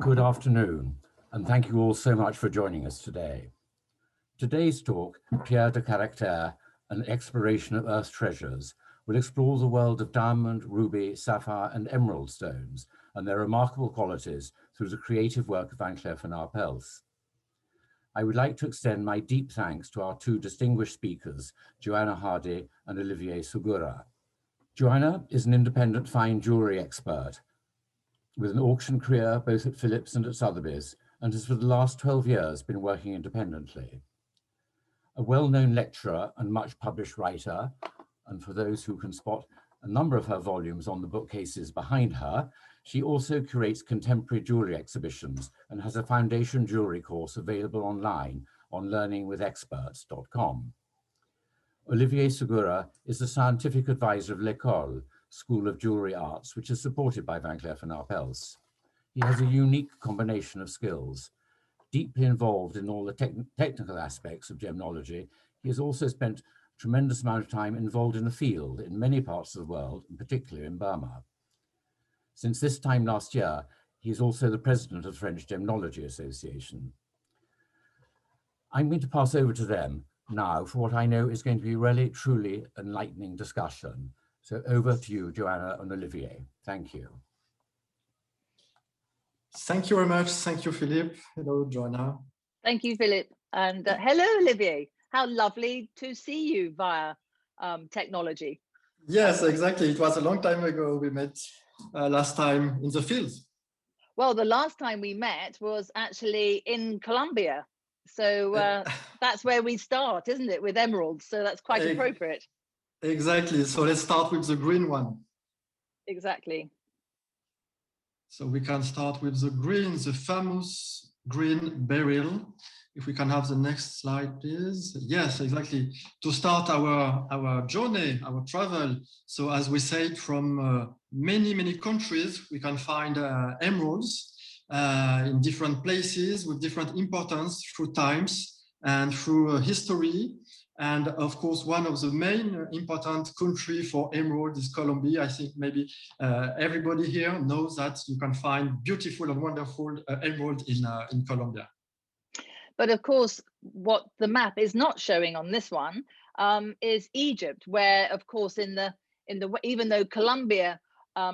Good afternoon, and thank you all so much for joining us today. Today's talk, Pierres de Caractère, an exploration of Earth's treasures, will explore the world of diamond, ruby, sapphire, and emerald stones and their remarkable qualities through the creative work of Cleef Arpels. I would like to extend my deep thanks to our two distinguished speakers, Joanna Hardy and Olivier Segura. Joanna is an independent fine jewellery expert with an auction career both at Phillips and at Sotheby's, and has for the last 12 years been working independently. A well-known lecturer and much published writer, and for those who can spot a number of her volumes on the bookcases behind her, she also curates contemporary jewellery exhibitions and has a foundation jewellery course available online on learningwithexperts.com. Olivier Segura is the scientific advisor of l'École, School of Jewellery Arts, which is supported by Cleef Arpels. He has a unique combination of skills. Deeply involved in all the technical aspects of gemology, he has also spent a tremendous amount of time involved in the field in many parts of the world, and particularly in Burma. Since this time last year, he is also the president of the French Gemology Association. I'm going to pass over to them now for what I know is going to be really, truly enlightening discussion. So over to you, Joanna and Olivier. Thank you. Thank you very much. Thank you, Philippe. Hello, Joanna. Thank you, Philippe. And hello, Olivier. How lovely to see you via technology. Yes, exactly. It was a long time ago. We met last time in the field. Well, the last time we met was actually in Colombia. So that's where we start, isn't it, with emeralds? So that's quite appropriate. Exactly. So let's start with the green one. Exactly. So we can start with the green, the famous green beryl. If we can have the next slide, please. Yes, exactly. To start our journey, our travel. So as we said, from many countries, we can find emeralds in different places with different importance through times and through history. And of course, one of the main important country for emerald is Colombia. I think maybe everybody here knows that you can find beautiful and wonderful emerald in Colombia. But of course, what the map is not showing on this one is Egypt, where, of course, even though Colombia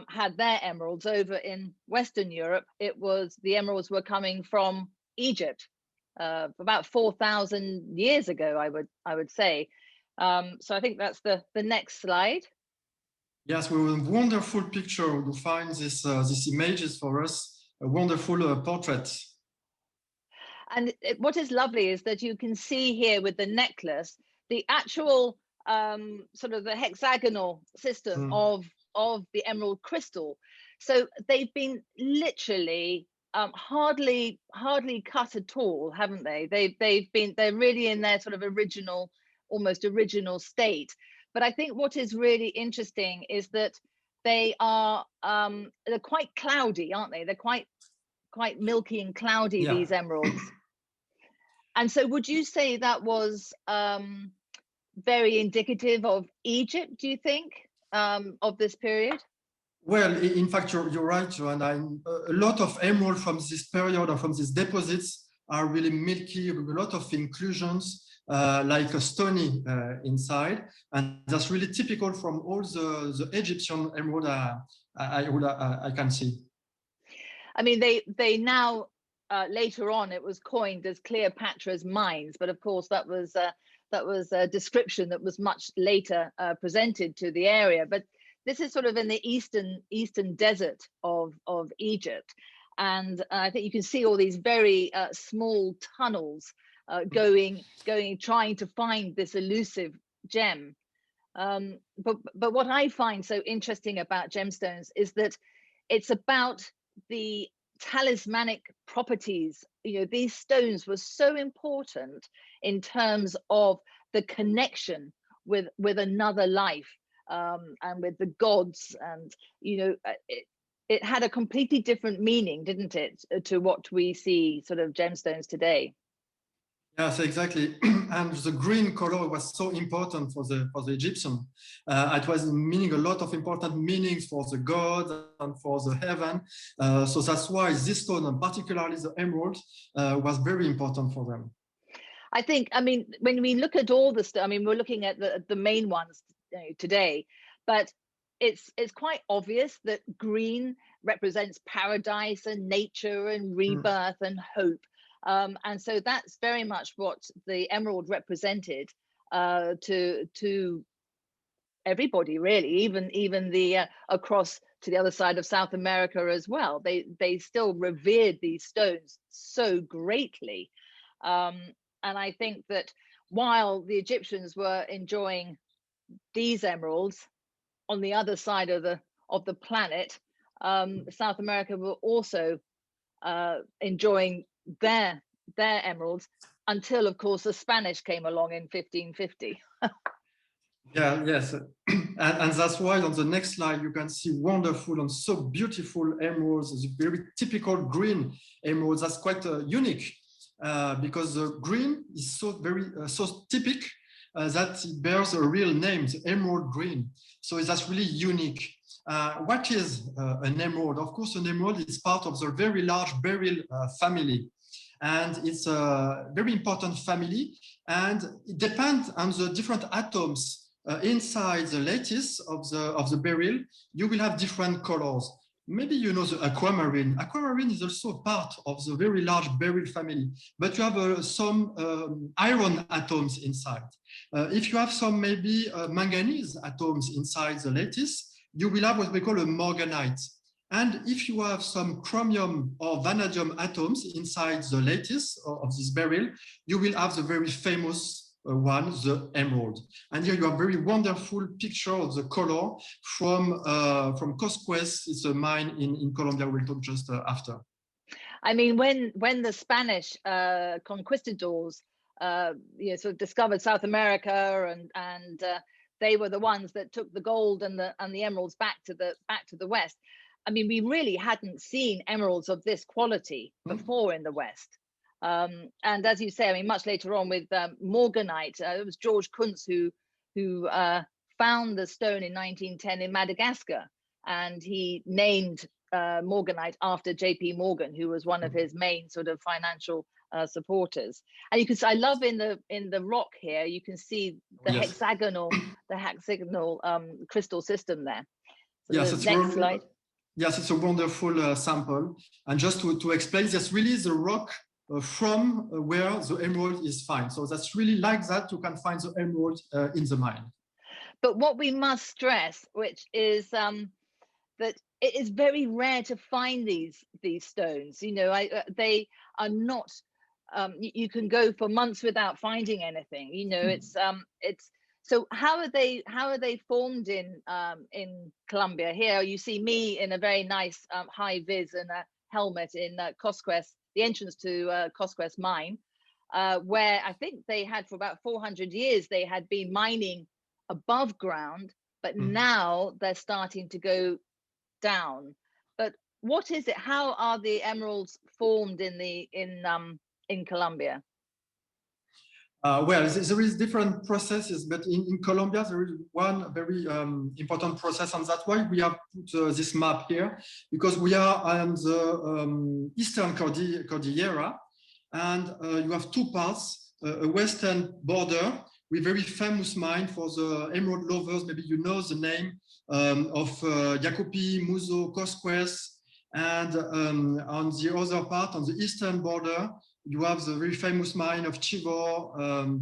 had their emeralds over in Western Europe, the emeralds were coming from Egypt. About 4,000 years ago, I would say. So I think that's the next slide. Yes, we have a wonderful picture. You find these images for us, a wonderful portrait. And what is lovely is that you can see here with the necklace, the actual sort of the hexagonal system of the emerald crystal. So they've been literally hardly cut at all, haven't they? They're really in their sort of almost original state. But I think what is really interesting is that they're quite cloudy, aren't they? They're quite milky and cloudy, yeah. These emeralds. And so would you say that was very indicative of Egypt, do you think, of this period? Well, in fact, you're right, Joanna. A lot of emerald from this period or from these deposits are really milky, with a lot of inclusions, like a stony inside. And that's really typical from all the Egyptian emerald I can see. I mean, they now, later on, it was coined as Cleopatra's Mines. But of course, that was a description that was much later presented to the area. But this is sort of in the eastern desert of Egypt. And I think you can see all these very small tunnels trying to find this elusive gem. But what I find so interesting about gemstones is that it's about the talismanic properties. You know, these stones were so important in terms of the connection with another life. And with the gods, and you know, it had a completely different meaning, didn't it, to what we see sort of gemstones today? Yes, exactly. And the green color was so important for the Egyptian. It was meaning a lot of important meanings for the gods and for the heaven. So that's why this stone, and particularly the emerald, was very important for them. I think, I mean, when we look at all the stuff, I mean, we're looking at the main ones today, but it's quite obvious that green represents paradise and nature and rebirth and hope. And so that's very much what the emerald represented to everybody, really, even the across to the other side of South America as well. They still revered these stones so greatly. And I think that while the Egyptians were enjoying these emeralds on the other side of the planet, South America were also enjoying their emeralds until, of course, the Spanish came along in 1550. Yeah, yes. And that's why on the next slide, you can see wonderful and so beautiful emeralds, very typical green emeralds. That's quite unique because the green is so very so typical that it bears a real name, the emerald green. So that's really unique. What is an emerald? Of course, an emerald is part of the very large beryl family. And it's a very important family, and it depends on the different atoms inside the lattice of the beryl. You will have different colors. Maybe you know the aquamarine. Aquamarine is also part of the very large beryl family, but you have some iron atoms inside. If you have some maybe manganese atoms inside the lattice, you will have what we call a morganite. And if you have some chromium or vanadium atoms inside the lattice of this beryl, you will have the very famous one, the emerald. And here you have a very wonderful picture of the color from Cosquez. It's a mine in Colombia. We'll talk just after. I mean, when the Spanish conquistadors sort of discovered South America, and they were the ones that took the gold and the emeralds back to the West. I mean, we really hadn't seen emeralds of this quality before in the West. And as you say, I mean, much later on with morganite, it was George Kuntz who found the stone in 1910 in Madagascar, and he named morganite after J.P. Morgan, who was one of his main sort of financial supporters. And you can see, I love in the rock here, you can see the hexagonal crystal system there. So yes, the next slide. Yes, it's a wonderful sample. And just to explain, that's really the rock from where the emerald is found. So that's really like that you can find the emerald in the mine. But what we must stress, which is that it is very rare to find these stones. You know, they are not. You can go for months without finding anything. You know, it's. So how are they formed in Colombia? Here you see me in a very nice high vis and a helmet in Cosquez, the entrance to Cosquez mine, where I think they had for about 400 years they had been mining above ground, but now they're starting to go down. But what is it? How are the emeralds formed in Colombia? Well, there is different processes, but in Colombia, there is one very important process, and that's why we have put this map here, because we are on the Eastern Cordillera, and you have two parts, a western border with very famous mine for the emerald lovers. Maybe you know the name of Jacopi, Muzo, Cosquez, and on the other part, on the eastern border, you have the very famous mine of Chivor,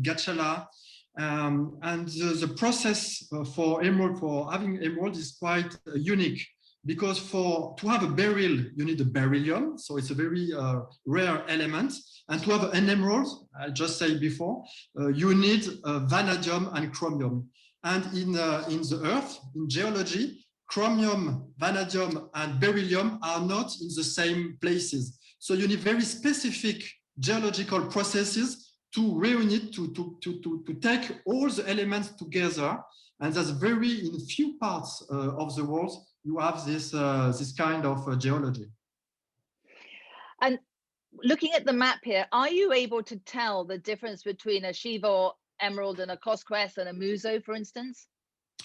Gachala, and the process for having emerald is quite unique, because to have a beryl, you need a beryllium, so it's a very rare element, and to have an emerald, I just said before, you need vanadium and chromium. And in the Earth, in geology, chromium, vanadium, and beryllium are not in the same places. So you need very specific geological processes to reunite, to take all the elements together, and that's very in few parts of the world you have this kind of geology. And looking at the map here, are you able to tell the difference between a Shiva emerald and a Cosquest and a Muso, for instance?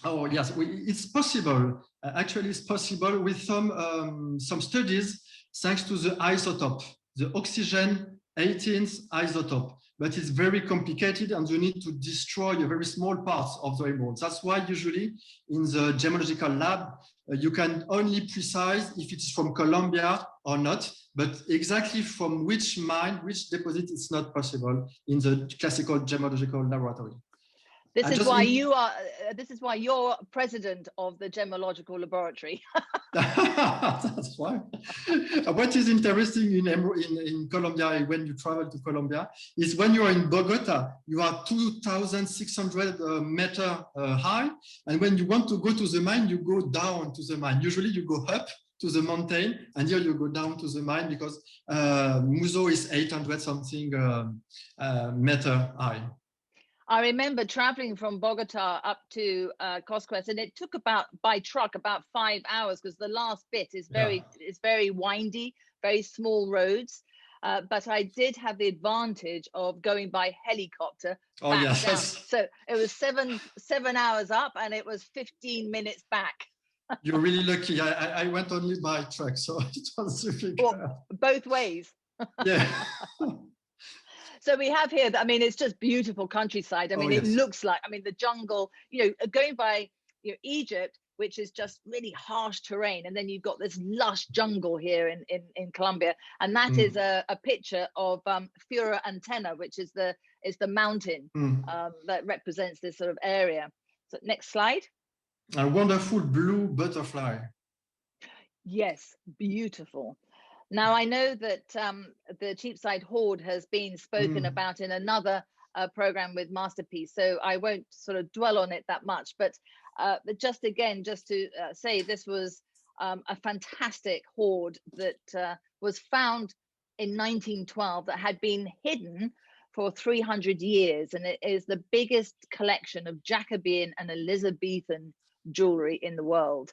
Oh yes, it's possible. Actually, it's possible with some studies thanks to the isotope, the oxygen 18th isotope. But it's very complicated, and you need to destroy a very small parts of the emerald. That's why usually in the gemological lab, you can only precise if it's from Colombia or not, but exactly from which mine, which deposit, it's not possible in the classical gemological laboratory. This is why you are. This is why you're president of the gemological laboratory. That's why. What is interesting in Colombia, when you travel to Colombia, is when you are in Bogota, you are 2,600 meters high, and when you want to go to the mine, you go down to the mine. Usually, you go up to the mountain, and here you go down to the mine because Muso is 800 something meter high. I remember traveling from Bogota up to Cosquest, and it took by truck about 5 hours because the last bit is very windy, very small roads. But I did have the advantage of going by helicopter. Oh yes. Down. So it was seven hours up, and it was 15 minutes back. You're really lucky. I went only by truck, so it was difficult. Well, both ways. Yeah. So we have here, I mean, it's just beautiful countryside. I mean, it looks like, I mean, the jungle, you know, going by Egypt, which is just really harsh terrain. And then you've got this lush jungle here in Colombia. And that is a picture of Fura Antenna, which is the mountain that represents this sort of area. So next slide. A wonderful blue butterfly. Yes, beautiful. Now, I know that the Cheapside Hoard has been spoken about in another program with Masterpiece, so I won't sort of dwell on it that much. But just to say, this was a fantastic hoard that was found in 1912 that had been hidden for 300 years. And it is the biggest collection of Jacobean and Elizabethan jewelry in the world.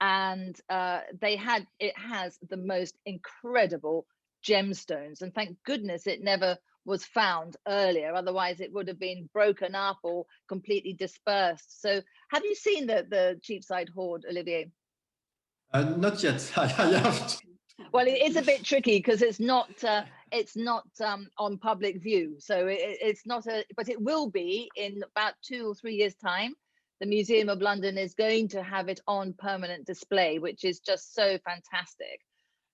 And it has the most incredible gemstones, and thank goodness it never was found earlier, otherwise it would have been broken up or completely dispersed. So have you seen the Cheapside Hoard, Olivier? Not yet. I have to. Well, it is a bit tricky because it's not on public view, so it's not but it will be in about 2 or 3 years' time. The Museum of London is going to have it on permanent display, which is just so fantastic.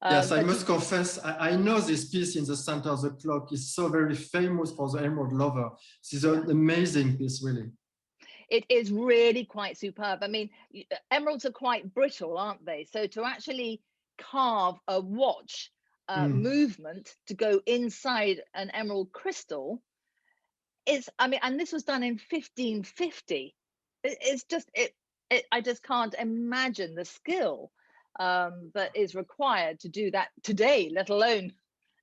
Yes, I must confess, I know this piece in the center of the clock is so very famous for the emerald lover. This is an amazing piece, really. It is really quite superb. I mean, emeralds are quite brittle, aren't they? So to actually carve a watch movement to go inside an emerald crystal is, I mean, and this was done in 1550. It's just I just can't imagine the skill that is required to do that today, let alone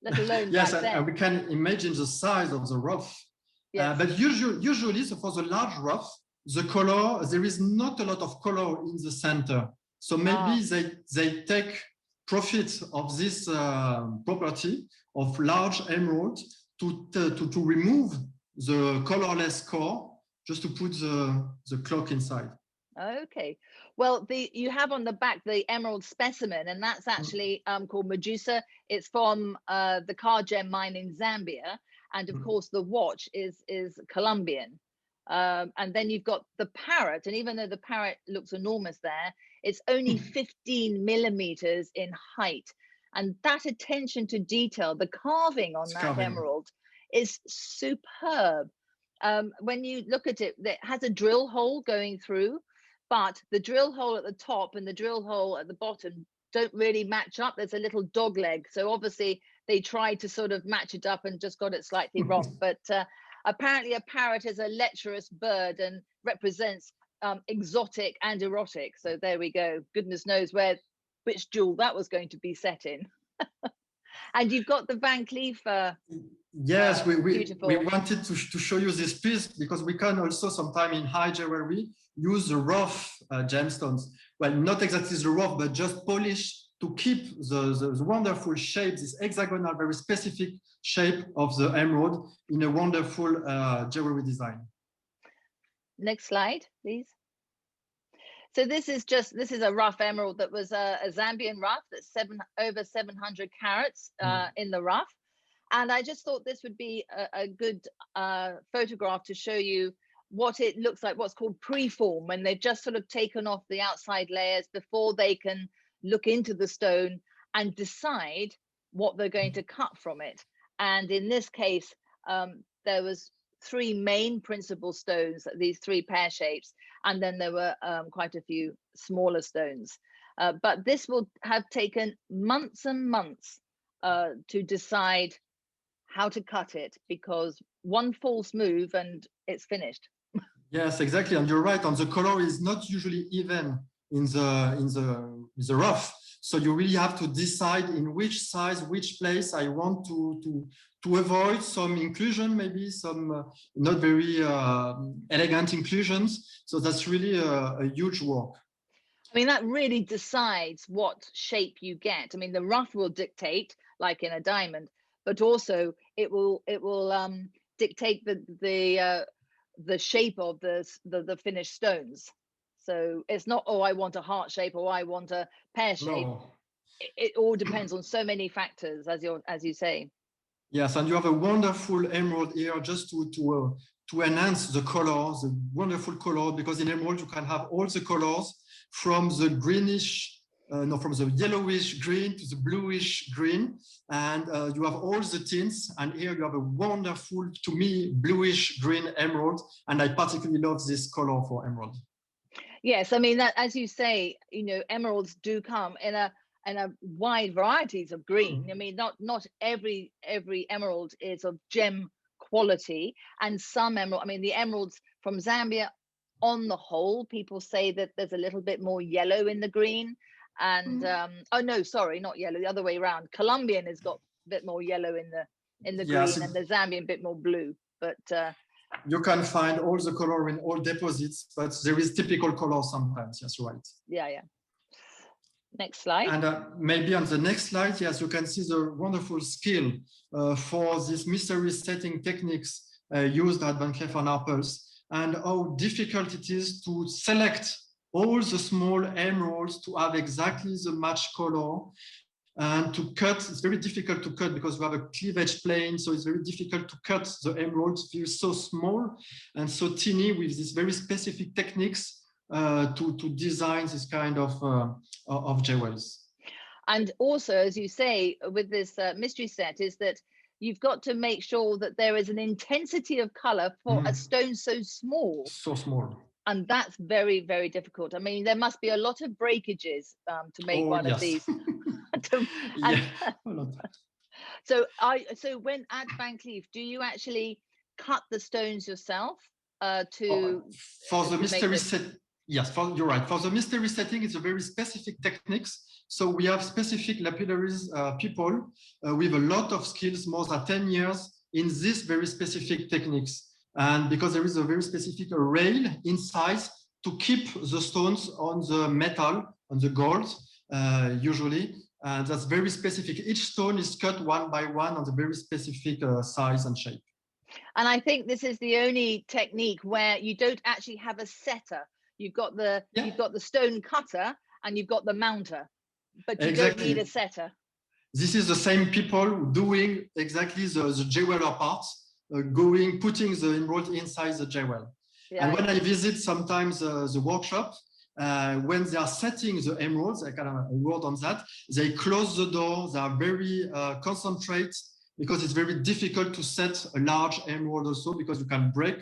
yes, back then. And we can imagine the size of the rough. Yes. But usually, so for the large rough, the color, there is not a lot of color in the center. So maybe they take profit of this property of large emerald to remove the colorless core, just to put the clock inside. Okay, well, you have on the back the emerald specimen, and that's actually called Medusa. It's from the Kagem mine in Zambia, and of course the watch is Colombian. And then you've got the parrot, and even though the parrot looks enormous there, it's only 15 millimeters in height, and that attention to detail, the carving on that emerald is superb. When you look at it, it has a drill hole going through, but the drill hole at the top and the drill hole at the bottom don't really match up. There's a little dog leg. So obviously they tried to sort of match it up and just got it slightly wrong. But apparently a parrot is a lecherous bird and represents exotic and erotic. So there we go. Goodness knows which jewel that was going to be set in. And you've got the Van Cleef. Yes, we wanted to show you this piece because we can also sometimes in high jewelry use the rough gemstones. Well, not exactly the rough, but just polish to keep the wonderful shape, this hexagonal, very specific shape of the emerald in a wonderful jewelry design. Next slide, please. So this is a rough emerald that was a Zambian rough that's over 700 carats in the rough. And I just thought this would be a good photograph to show you what it looks like, what's called preform, when they've just sort of taken off the outside layers before they can look into the stone and decide what they're going to cut from it. And in this case, there was 3 main principal stones, these 3 pear shapes, and then there were quite a few smaller stones. But this will have taken months and months to decide how to cut it, because one false move and it's finished. Yes, exactly, and you're right. And the color is not usually even in the rough, so you really have to decide in which size, which place I want to avoid some inclusion, maybe some not very elegant inclusions. So that's really a huge work. I mean, that really decides what shape you get. I mean, the rough will dictate, like in a diamond, but also it will dictate the shape of the finished stones. So it's not, oh, I want a heart shape or I want a pear shape. No. It all depends on so many factors, as you say. Yes, and you have a wonderful emerald here just to enhance the color, the wonderful color, because in emerald you can have all the colors from the greenish, from the yellowish green to the bluish green, and you have all the tints. And here you have a wonderful, to me, bluish green emerald, and I particularly love this color for emerald. Yes, I mean that, as you say, emeralds do come in a wide varieties of green. I mean, not every emerald is of gem quality, and some emerald. I mean, the emeralds from Zambia, on the whole, people say that there's a little bit more yellow in the green, and oh no, sorry, not yellow, the other way around. Colombian has got a bit more yellow in the green, and the Zambian a bit more blue, but. You can find all the color in all deposits, but there is typical color sometimes. Yes, right. Yeah. Next slide. And maybe on the next slide, yes, you can see the wonderful skill for these mystery setting techniques used at Cleef Arpels, and how difficult it is to select all the small emeralds to have exactly the match color. And to cut, it's very difficult to cut because we have a cleavage plane, so it's very difficult to cut the emeralds. They're so small and so teeny with these very specific techniques to design this kind of jewels. And also, as you say, with this mystery set, is that you've got to make sure that there is an intensity of color for a stone so small. So small. And that's very, very difficult. I mean, there must be a lot of breakages to make one of these. So when at Van Cleef, do you actually cut the stones yourself for the mystery set? Yes, you're right. For the mystery setting, it's a very specific techniques. So we have specific lapidaries people with a lot of skills, more than 10 years in this very specific techniques. And because there is a very specific rail inside to keep the stones on the metal, on the gold, usually. And that's very specific. Each stone is cut one by one on the very specific size and shape. And I think this is the only technique where you don't actually have a setter. You've got the stone cutter and you've got the mounter, but you don't need a setter. This is the same people doing exactly the jeweler parts, putting the emerald inside the jewel. Yeah, and when I visit sometimes the workshop, when they are setting the emeralds, I kind of a word on that, they close the door, they are very concentrated, because it's very difficult to set a large emerald also, because you can break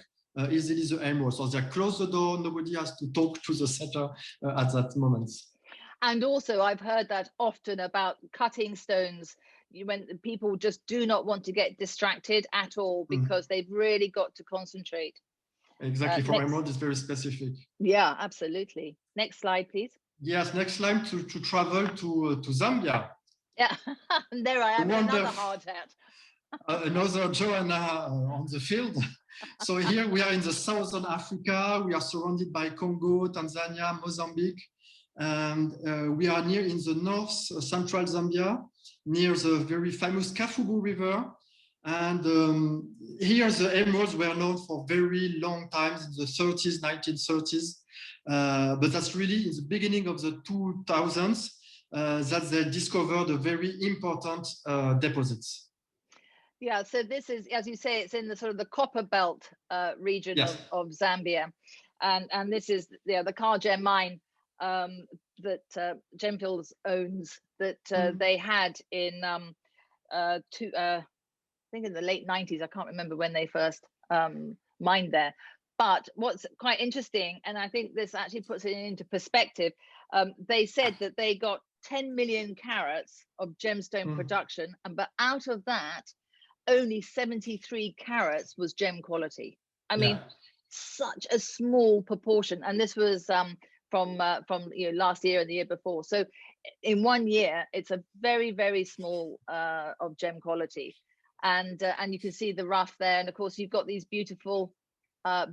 easily the emerald. So they close the door, nobody has to talk to the setter at that moment. And also I've heard that often about cutting stones, when people just do not want to get distracted at all, because they've really got to concentrate. Exactly, for emerald is very specific. Yeah, absolutely. Next slide, please. Yes, next slide to travel to Zambia. Yeah, and there I am, another hard hat. Another Joanna on the field. So here we are in the southern Africa. We are surrounded by Congo, Tanzania, Mozambique. And we are near in the north central Zambia, near the very famous Kafubu River. And here the emeralds were known for very long times, in the 30s, 1930s. But that's really in the beginning of the 2000s that they discovered a very important deposits. Yeah, so this is, as you say, it's in the sort of the copper belt region of Zambia. And this is the Cargem mine that Gemfields owns, that they had in I think in the late 90s. I can't remember when they first mined there. But what's quite interesting, and I think this actually puts it into perspective, they said that they got 10 million carats of gemstone production, but out of that, only 73 carats was gem quality. I mean, such a small proportion. And this was from last year and the year before. So in 1 year, it's a very, very small of gem quality. And you can see the rough there. And of course, you've got these beautiful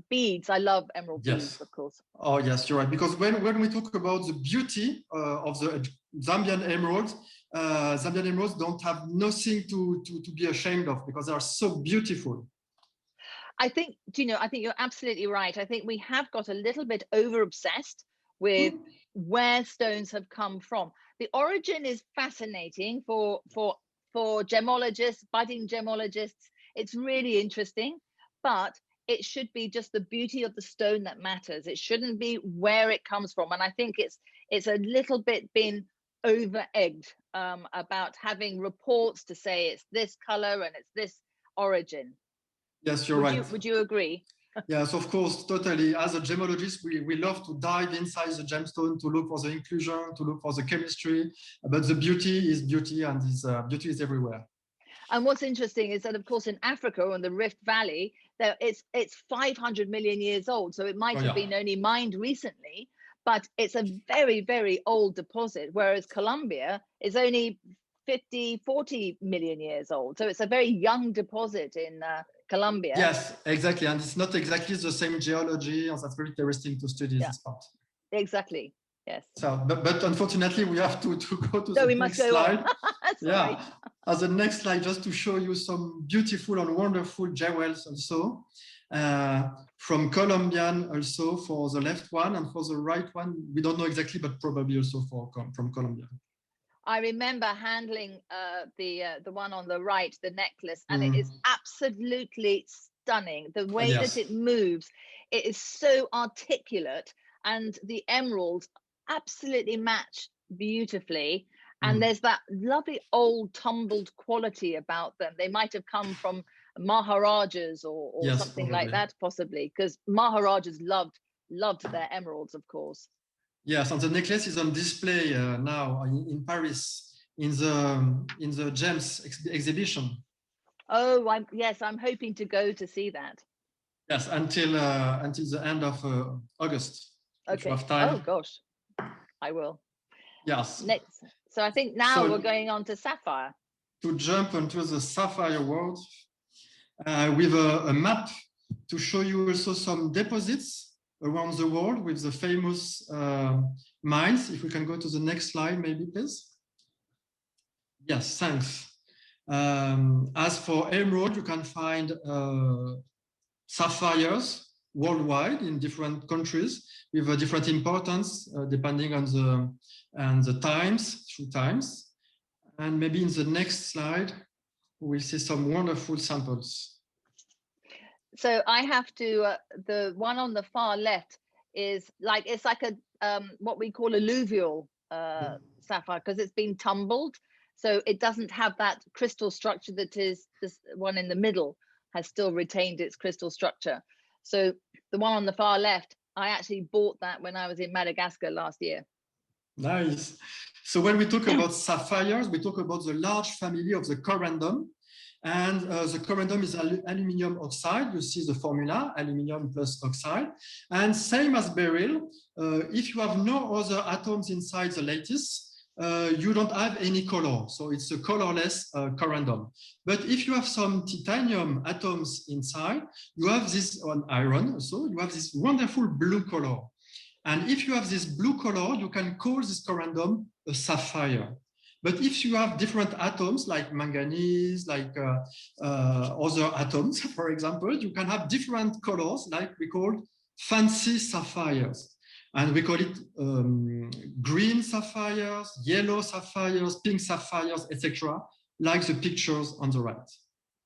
beads. I love emerald beads, of course. Oh, yes, you're right. Because when we talk about the beauty of the Zambian emeralds don't have nothing to be ashamed of, because they are so beautiful. I think, I think you're absolutely right. I think we have got a little bit over obsessed with where stones have come from. The origin is fascinating for gemologists, budding gemologists. It's really interesting, but it should be just the beauty of the stone that matters. It shouldn't be where it comes from. And I think it's a little bit been over-egged about having reports to say it's this color and it's this origin. Yes, you're right. Would you agree? Yes, of course, totally. As a gemologist, we love to dive inside the gemstone to look for the inclusion, to look for the chemistry, but the beauty is beauty, and this beauty is everywhere. And what's interesting is that, of course, in Africa or in the Rift Valley, it's 500 million years old. So it might have been only mined recently, but it's a very, very old deposit, whereas Colombia is only 40 million years old. So it's a very young deposit in Colombia. Yes, exactly. And it's not exactly the same geology, and that's very interesting to study this part. Exactly. Yes. So, but unfortunately, we have to go to the next slide. Yeah. As the next slide, just to show you some beautiful and wonderful jewels also from Colombian, also for the left one, and for the right one, we don't know exactly, but probably also from Colombia. I remember handling the one on the right, the necklace, and it is absolutely stunning. The way that it moves, it is so articulate, and the emeralds absolutely match beautifully. And there's that lovely old tumbled quality about them. They might have come from Maharajas or something like that, possibly, because Maharajas loved their emeralds, of course. Yes, and the necklace is on display now in Paris in the gems exhibition. Oh, I'm hoping to go to see that. Yes, until the end of August. Okay. Time. Oh gosh, I will. Yes. Next. So I think now we're going on to sapphire. To jump into the sapphire world with a map to show you also some deposits around the world with the famous mines. If we can go to the next slide, maybe, please. Yes, thanks. As for emerald, you can find sapphires worldwide in different countries with a different importance depending on the times, through times. And maybe in the next slide, we'll see some wonderful samples. So I have to, the one on the far left is like, it's like a, what we call alluvial sapphire, because it's been tumbled. So it doesn't have that crystal structure that is, this one in the middle has still retained its crystal structure. So the one on the far left, I actually bought that when I was in Madagascar last year. Nice. So when we talk about sapphires, we talk about the large family of the corundum. And the corundum is aluminium oxide. You see the formula, aluminium plus oxide. And same as beryl, if you have no other atoms inside the lattice, you don't have any color. So it's a colorless corundum. But if you have some titanium atoms inside, you have this, on iron also, you have this wonderful blue color. And if you have this blue color, you can call this corundum a sapphire. But if you have different atoms like manganese, like other atoms, for example, you can have different colors like we call fancy sapphires. And we call it green sapphires, yellow sapphires, pink sapphires, etc., like the pictures on the right.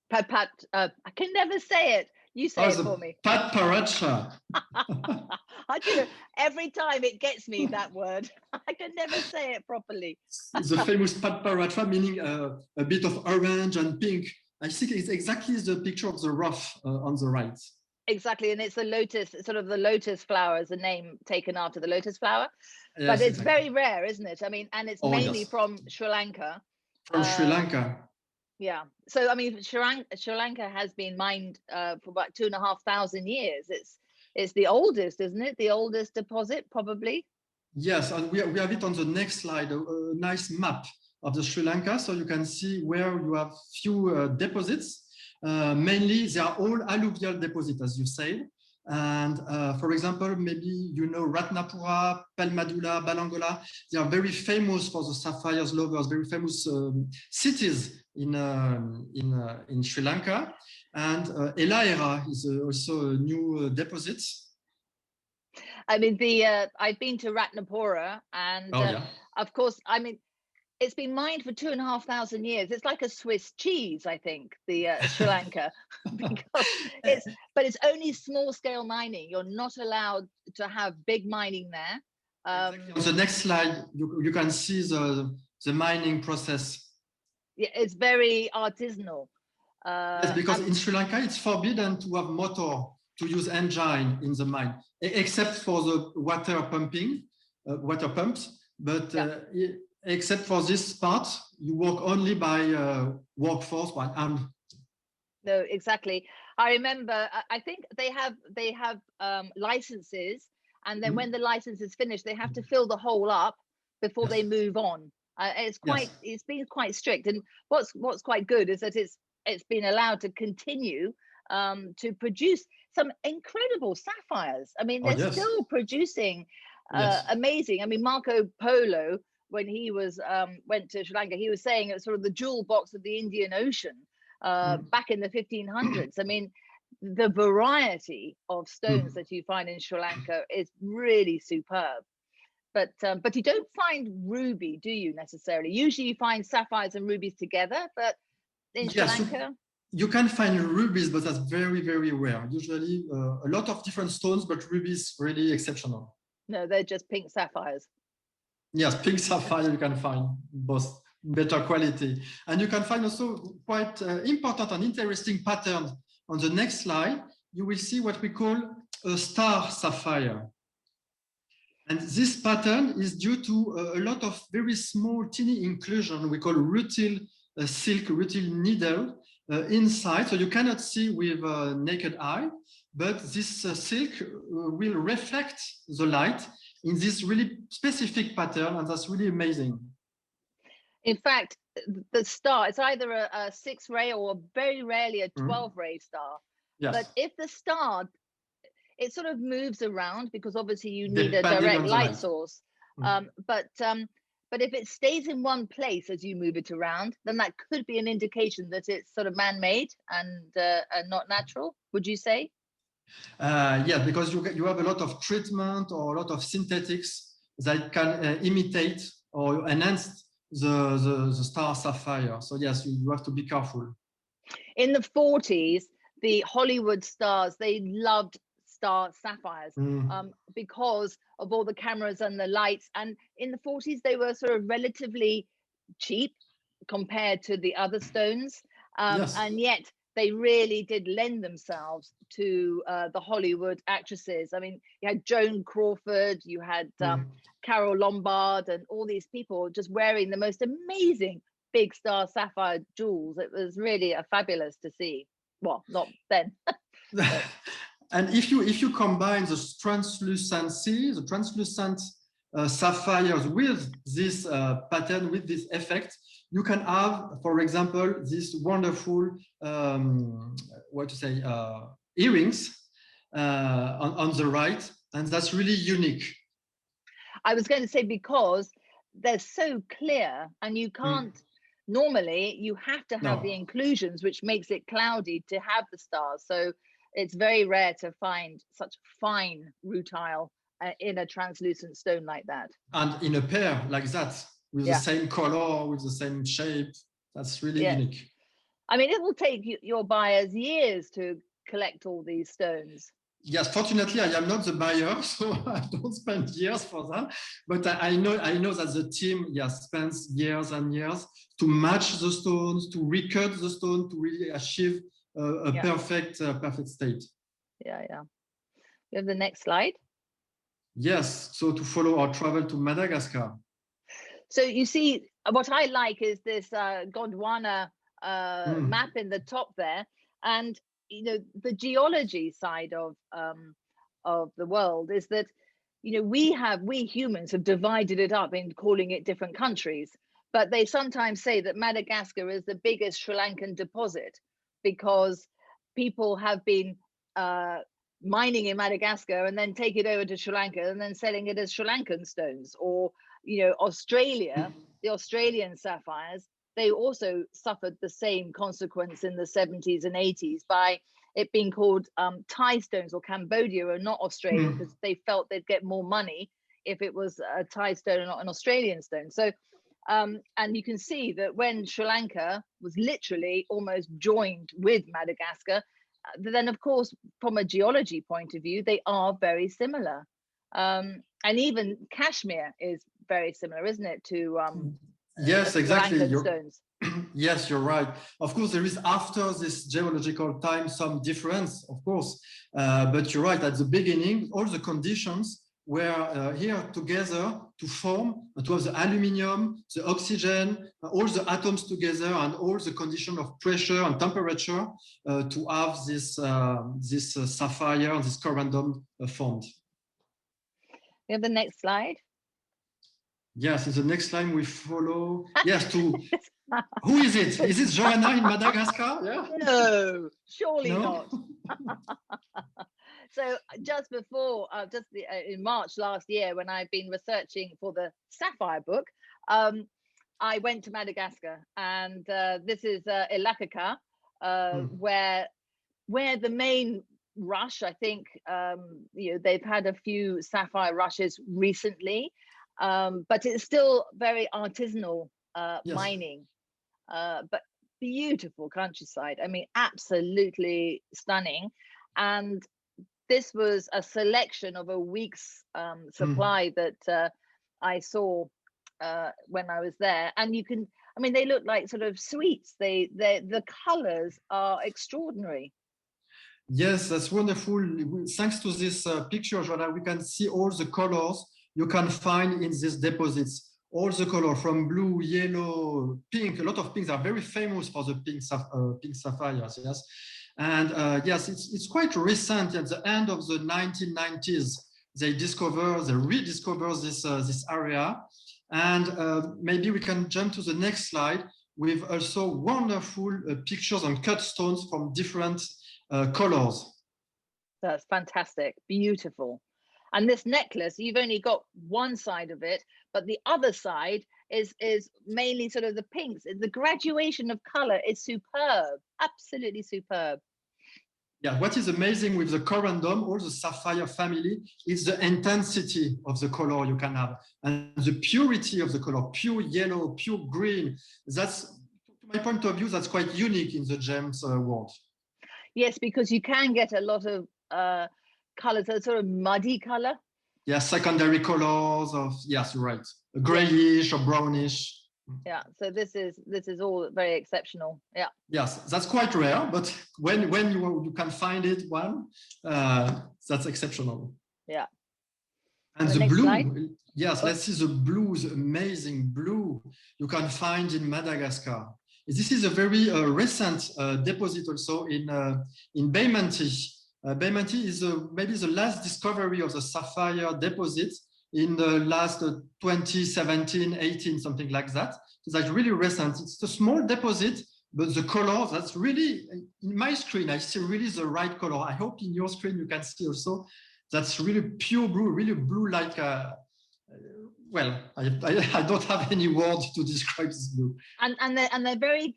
Pat, I can never say it. You say it for me. Patparacha. I do know, every time it gets me, that word. I can never say it properly. The famous patparacha, meaning a bit of orange and pink. I think it's exactly the picture of the ruff on the right. Exactly, and it's the lotus, sort of the lotus flower is the name taken after the lotus flower. Yes, but it's exactly. very rare, isn't it? I mean, and it's mainly from Sri Lanka. From Sri Lanka. Yeah. So, I mean, Sri Lanka has been mined for about 2,500 years. It's the oldest, isn't it? The oldest deposit, probably. Yes, and we have it on the next slide, a nice map of the Sri Lanka. So you can see where you have few deposits. Mainly, they are all alluvial deposits, as you said. And for example, maybe you know Ratnapura, Palmadula, Balangola. They are very famous for the sapphires lovers, very famous cities in Sri Lanka. And Elaera is also a new deposit. I mean, I've been to Ratnapura, and of course, I mean, it's been mined for 2,500 years. It's like a Swiss cheese, I think, the Sri Lanka, because it's only small scale mining. You're not allowed to have big mining there. Exactly. On the next slide, you can see the mining process. Yeah, it's very artisanal. Yes, because in Sri Lanka, it's forbidden to have motor, to use engine in the mine, except for the water pumping, water pumps. But except for this part, you work only by workforce, by hand. No, exactly. I remember. I think they have licenses, and then when the license is finished, they have to fill the hole up before they move on. It's been quite strict. And what's quite good is that it's been allowed to continue to produce some incredible sapphires. I mean, they're still producing amazing. I mean, Marco Polo, when he went to Sri Lanka, he was saying it's sort of the jewel box of the Indian Ocean back in the 1500s. I mean, the variety of stones that you find in Sri Lanka is really superb. But you don't find ruby, do you, necessarily? Usually you find sapphires and rubies together, but in Sri Lanka? You can find rubies, but that's very, very rare. Usually a lot of different stones, but rubies really exceptional. No, they're just pink sapphires. Yes, pink sapphire you can find, both better quality. And you can find also quite important and interesting pattern. On the next slide, you will see what we call a star sapphire. And this pattern is due to a lot of very small, teeny inclusion we call rutile silk, rutile needle inside. So you cannot see with a naked eye, but this silk will reflect the light in this really specific pattern, and that's really amazing. In fact, the star, it's either a 6-ray or very rarely a 12-ray star. Yes. But if the star, it sort of moves around because obviously you need a direct light source. But if it stays in one place as you move it around, then that could be an indication that it's sort of man-made and not natural, would you say? Yeah, because you have a lot of treatment or a lot of synthetics that can imitate or enhance the star sapphire. So yes, you have to be careful. In the 40s, the Hollywood stars, they loved star sapphires because of all the cameras and the lights. And in the 40s, they were sort of relatively cheap compared to the other stones. And yet they really did lend themselves to the Hollywood actresses. I mean, you had Joan Crawford, you had Carole Lombard, and all these people just wearing the most amazing big star sapphire jewels. It was really fabulous to see. Well, not then. And if you combine the translucency, the translucent sapphires with this pattern, with this effect, you can have, for example, this wonderful, earrings on the right, and that's really unique. I was going to say because they're so clear, and you can't normally, you have to have the inclusions, which makes it cloudy to have the stars. So it's very rare to find such fine rutile in a translucent stone like that. And in a pair like that, with the same color, with the same shape. That's really unique. I mean, it will take your buyers years to collect all these stones. Yes, fortunately, I am not the buyer, so I don't spend years for that. But I know that the team spends years and years to match the stones, to recut the stone, to really achieve a perfect state. Yeah. We have the next slide. Yes, so to follow our travel to Madagascar. So you see, what I like is this Gondwana map in the top there, and you know the geology side of the world is that we humans have divided it up in calling it different countries, but they sometimes say that Madagascar is the biggest Sri Lankan deposit because people have been mining in Madagascar and then take it over to Sri Lanka and then selling it as Sri Lankan stones. Or Australia, the Australian sapphires, they also suffered the same consequence in the 70s and 80s by it being called Thai stones or Cambodia or not Australian, because they felt they'd get more money if it was a Thai stone or not an Australian stone. So and you can see that when Sri Lanka was literally almost joined with Madagascar, then of course from a geology point of view they are very similar, and even Kashmir is very similar, isn't it, to yes, exactly. Stones. Yes, you're right. Of course, there is after this geological time some difference, of course, but you're right. At the beginning, all the conditions were here together to form, to have the aluminium, the oxygen, all the atoms together, and all the condition of pressure and temperature to have this sapphire, this corundum formed. We have the next slide. Yes, in the next slide we follow. Yes, to who is it? Is it Joanna in Madagascar? Yeah. No, surely not. So just before, in March last year, when I've been researching for the Sapphire book, I went to Madagascar, and this is Elakaka, where the main rush, I think, they've had a few sapphire rushes recently, but it's still very artisanal mining, but beautiful countryside. I mean, absolutely stunning. And this was a selection of a week's supply that I saw when I was there. And they look like sort of sweets. The colors are extraordinary. Yes, that's wonderful. Thanks to this picture, Joanna, we can see all the colors you can find in these deposits. All the color from blue, yellow, pink. A lot of pinks are very famous for the pink sapphires. Yes. And yes, it's quite recent. At the end of the 1990s, they rediscover this area. And maybe we can jump to the next slide with also wonderful pictures on cut stones from different colors. That's fantastic, beautiful. And this necklace, you've only got one side of it, but the other side is mainly sort of the pinks. The graduation of color is superb, absolutely superb. Yeah, what is amazing with the corundum, or the sapphire family, is the intensity of the color you can have and the purity of the color, pure yellow, pure green. That's, to my point of view, that's quite unique in the gems world. Yes, because you can get a lot of colors, a sort of muddy color. Yeah, secondary colors of, yes, you're right, a grayish or brownish. Yeah, so this is all very exceptional. Yeah. Yes, that's quite rare, but when you can find it, that's exceptional. Yeah. And the blue, slide. Yes, let's see the blue, the amazing blue you can find in Madagascar. This is a very recent deposit also in Baymanti. Baymanti is maybe the last discovery of the sapphire deposit in the last 2017, 18, something like that. So that's really recent. It's a small deposit, but the color, that's really, in my screen, I see really the right color. I hope in your screen you can see also, that's really pure blue, really blue like well, I don't have any words to describe this blue. And they're very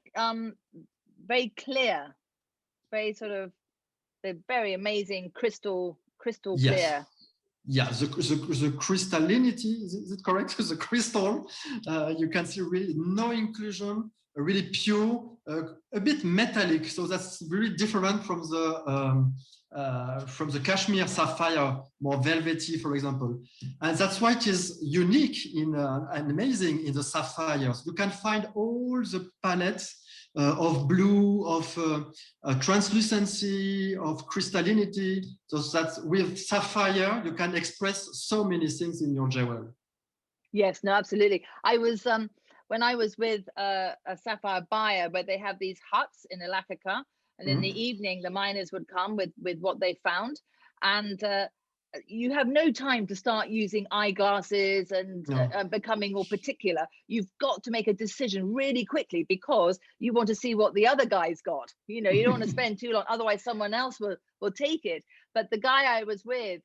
very clear, very sort of, they're very amazing crystal clear. Yeah, the crystallinity, is it correct? The crystal, you can see really no inclusion, really pure, a bit metallic. So that's very different from the cashmere sapphire, more velvety, for example. And that's why it is unique and amazing in the sapphires. You can find all the palettes of blue, of translucency, of crystallinity. So that with sapphire, you can express so many things in your jewelry. Yes, no, absolutely. I was when I was with a sapphire buyer, where they have these huts in South Africa, and in the evening the miners would come with what they found, and you have no time to start using eyeglasses and becoming more particular. You've got to make a decision really quickly because you want to see what the other guy's got. You know, you don't want to spend too long, otherwise someone else will take it. But the guy I was with,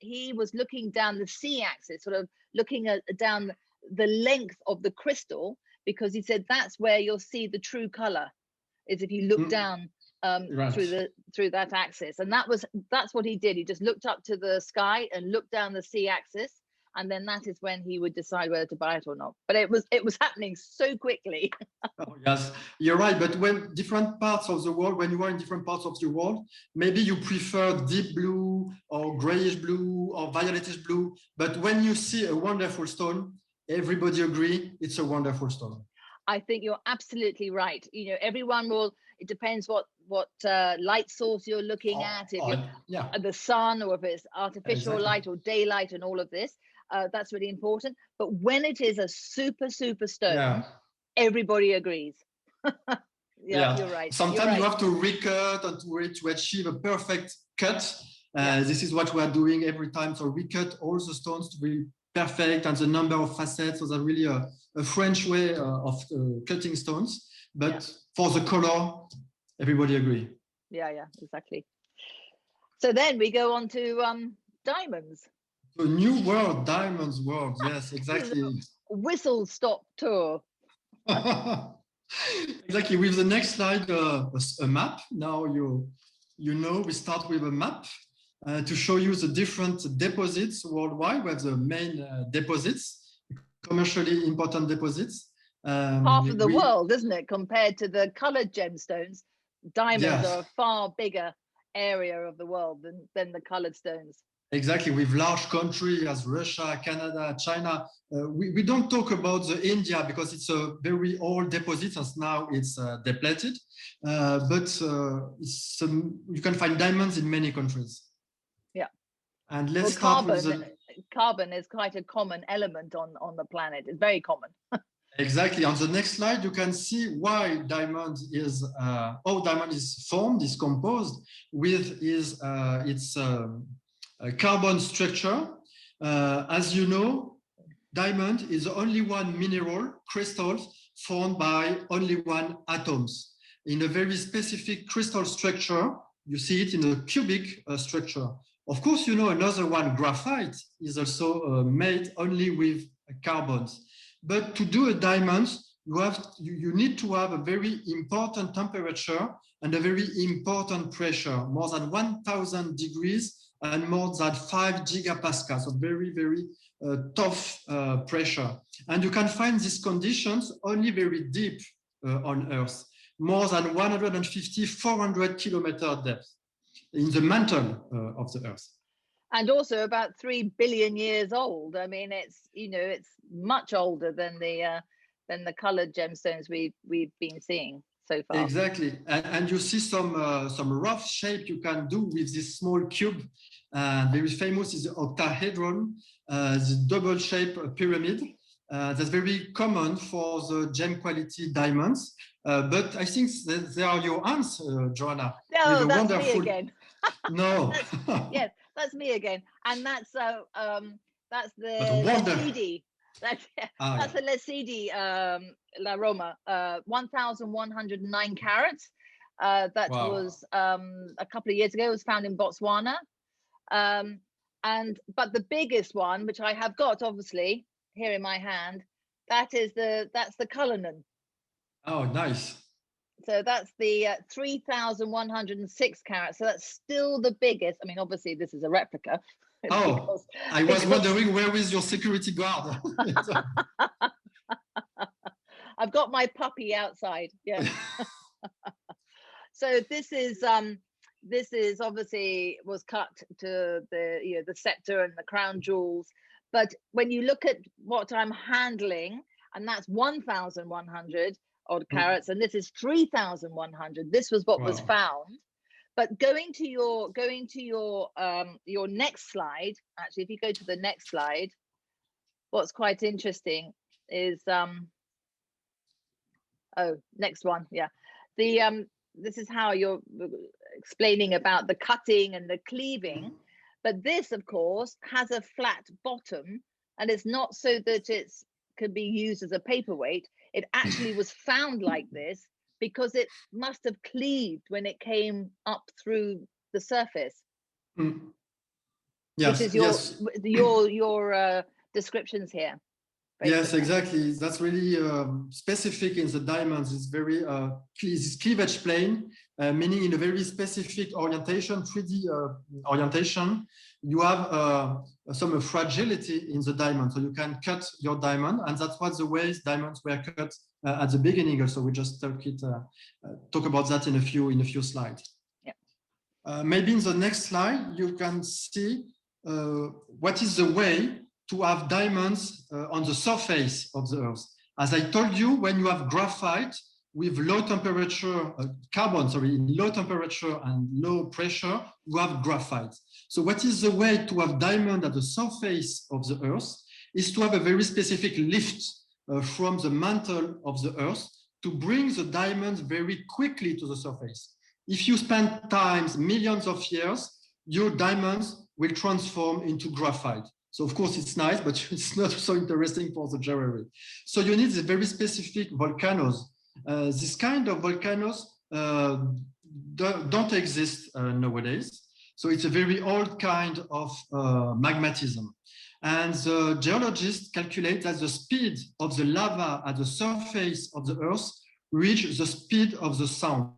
he was looking down the C-axis, sort of looking down the length of the crystal, because he said that's where you'll see the true color, is if you look down through that axis. And that's what he did. He just looked up to the sky and looked down the C-axis, and then that is when he would decide whether to buy it or not. But it was happening so quickly. Oh, yes, you're right. But when different parts of the world, when you are in different parts of the world, maybe you prefer deep blue or grayish blue or violetish blue. But when you see a wonderful stone, everybody agree it's a wonderful stone. I think you're absolutely right. You know, everyone will. It depends what light source you're looking at. If the sun, or if it's artificial light or daylight, and all of this, that's really important. But when it is a super stone, everybody agrees. You're right. Sometimes you have to recut and to achieve a perfect cut. This is what we are doing every time. So we cut all the stones to be perfect, and the number of facets. So that's really a French way of cutting stones. But for the color, everybody agree. Yeah, exactly. So then we go on to diamonds. A new world, diamonds world. Yes, exactly. Whistle stop tour. Exactly. With the next slide, a map. Now you know we start with a map to show you the different deposits worldwide, where the main deposits, commercially important deposits. Half of the world, isn't it, compared to the colored gemstones? Diamonds are a far bigger area of the world than the colored stones. Exactly, with large countries as Russia, Canada, China. We don't talk about the India because it's a very old deposit, and now it's depleted. But you can find diamonds in many countries. Yeah. And let's start with carbon is quite a common element on the planet. It's very common. Exactly. On the next slide, you can see why diamond is how diamond is formed, is composed with its carbon structure. As you know, diamond is the only one mineral crystal formed by only one atoms in a very specific crystal structure. You see it in a cubic structure. Of course, you know another one, graphite, is also made only with carbons. But to do a diamond, you need to have a very important temperature and a very important pressure, more than 1,000 degrees and more than 5 gigapascals, so very tough pressure. And you can find these conditions only very deep on Earth, more than 150, 400 kilometer depth in the mantle of the Earth. And also about 3 billion years old. I mean, it's much older than the colored gemstones we've been seeing so far. Exactly, and you see some rough shape you can do with this small cube. Very famous is the octahedron, the double shape pyramid. That's very common for the gem quality diamonds. But I think they are your hands, Joanna. No, that's me again. No. Yes, that's me again, and that's the Lesidi. That's the Lesidi La Roma, 1,109 carats. That was a couple of years ago. It was found in Botswana, and But the biggest one, which I have got obviously here in my hand, that's the Cullinan. Oh, nice. So that's the 3,106 carats. So that's still the biggest. I mean, obviously this is a replica. Oh, I was wondering, where is your security guard? I've got my puppy outside. Yeah. So this is obviously was cut to the scepter and the crown jewels. But when you look at what I'm handling, and that's 1,100 odd carats, and this is 3,100. This was what was found. But going to your next slide, actually, if you go to the next slide, what's quite interesting is next one, yeah. This is how you're explaining about the cutting and the cleaving, but this, of course, has a flat bottom, and it's not so that it's can be used as a paperweight. It actually was found like this because it must have cleaved when it came up through the surface. Yes, which is your descriptions here. Yes, exactly. That's really specific in the diamonds. It's very this cleavage plane, meaning in a very specific orientation, 3D orientation. You have some fragility in the diamond, so you can cut your diamond, and that's what the way diamonds were cut at the beginning. So we just talk about that in a few slides. Yeah. Maybe in the next slide you can see what is the way to have diamonds on the surface of the Earth. As I told you, when you have graphite with low temperature, carbon, sorry, in low temperature and low pressure, you have graphite. So what is the way to have diamond at the surface of the Earth is to have a very specific lift from the mantle of the Earth to bring the diamonds very quickly to the surface. If you spend millions of years, your diamonds will transform into graphite. So of course it's nice, but it's not so interesting for the jewelry. So you need the very specific volcanoes. This kind of volcanoes don't exist nowadays. So it's a very old kind of magmatism. And the geologists calculate that the speed of the lava at the surface of the Earth reach the speed of the sound.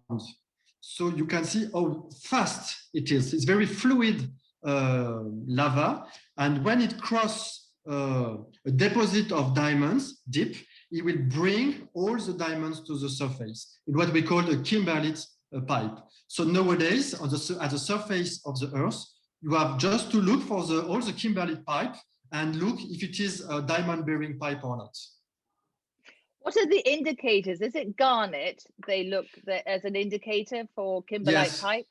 So you can see how fast it is. It's very fluid lava, and when it crosses a deposit of diamonds deep, it will bring all the diamonds to the surface in what we call a kimberlite pipe. So nowadays, at the surface of the Earth, you have just to look for all the kimberlite pipe and look if it is a diamond-bearing pipe or not. What are the indicators? Is it garnet? They look as an indicator for kimberlite pipe?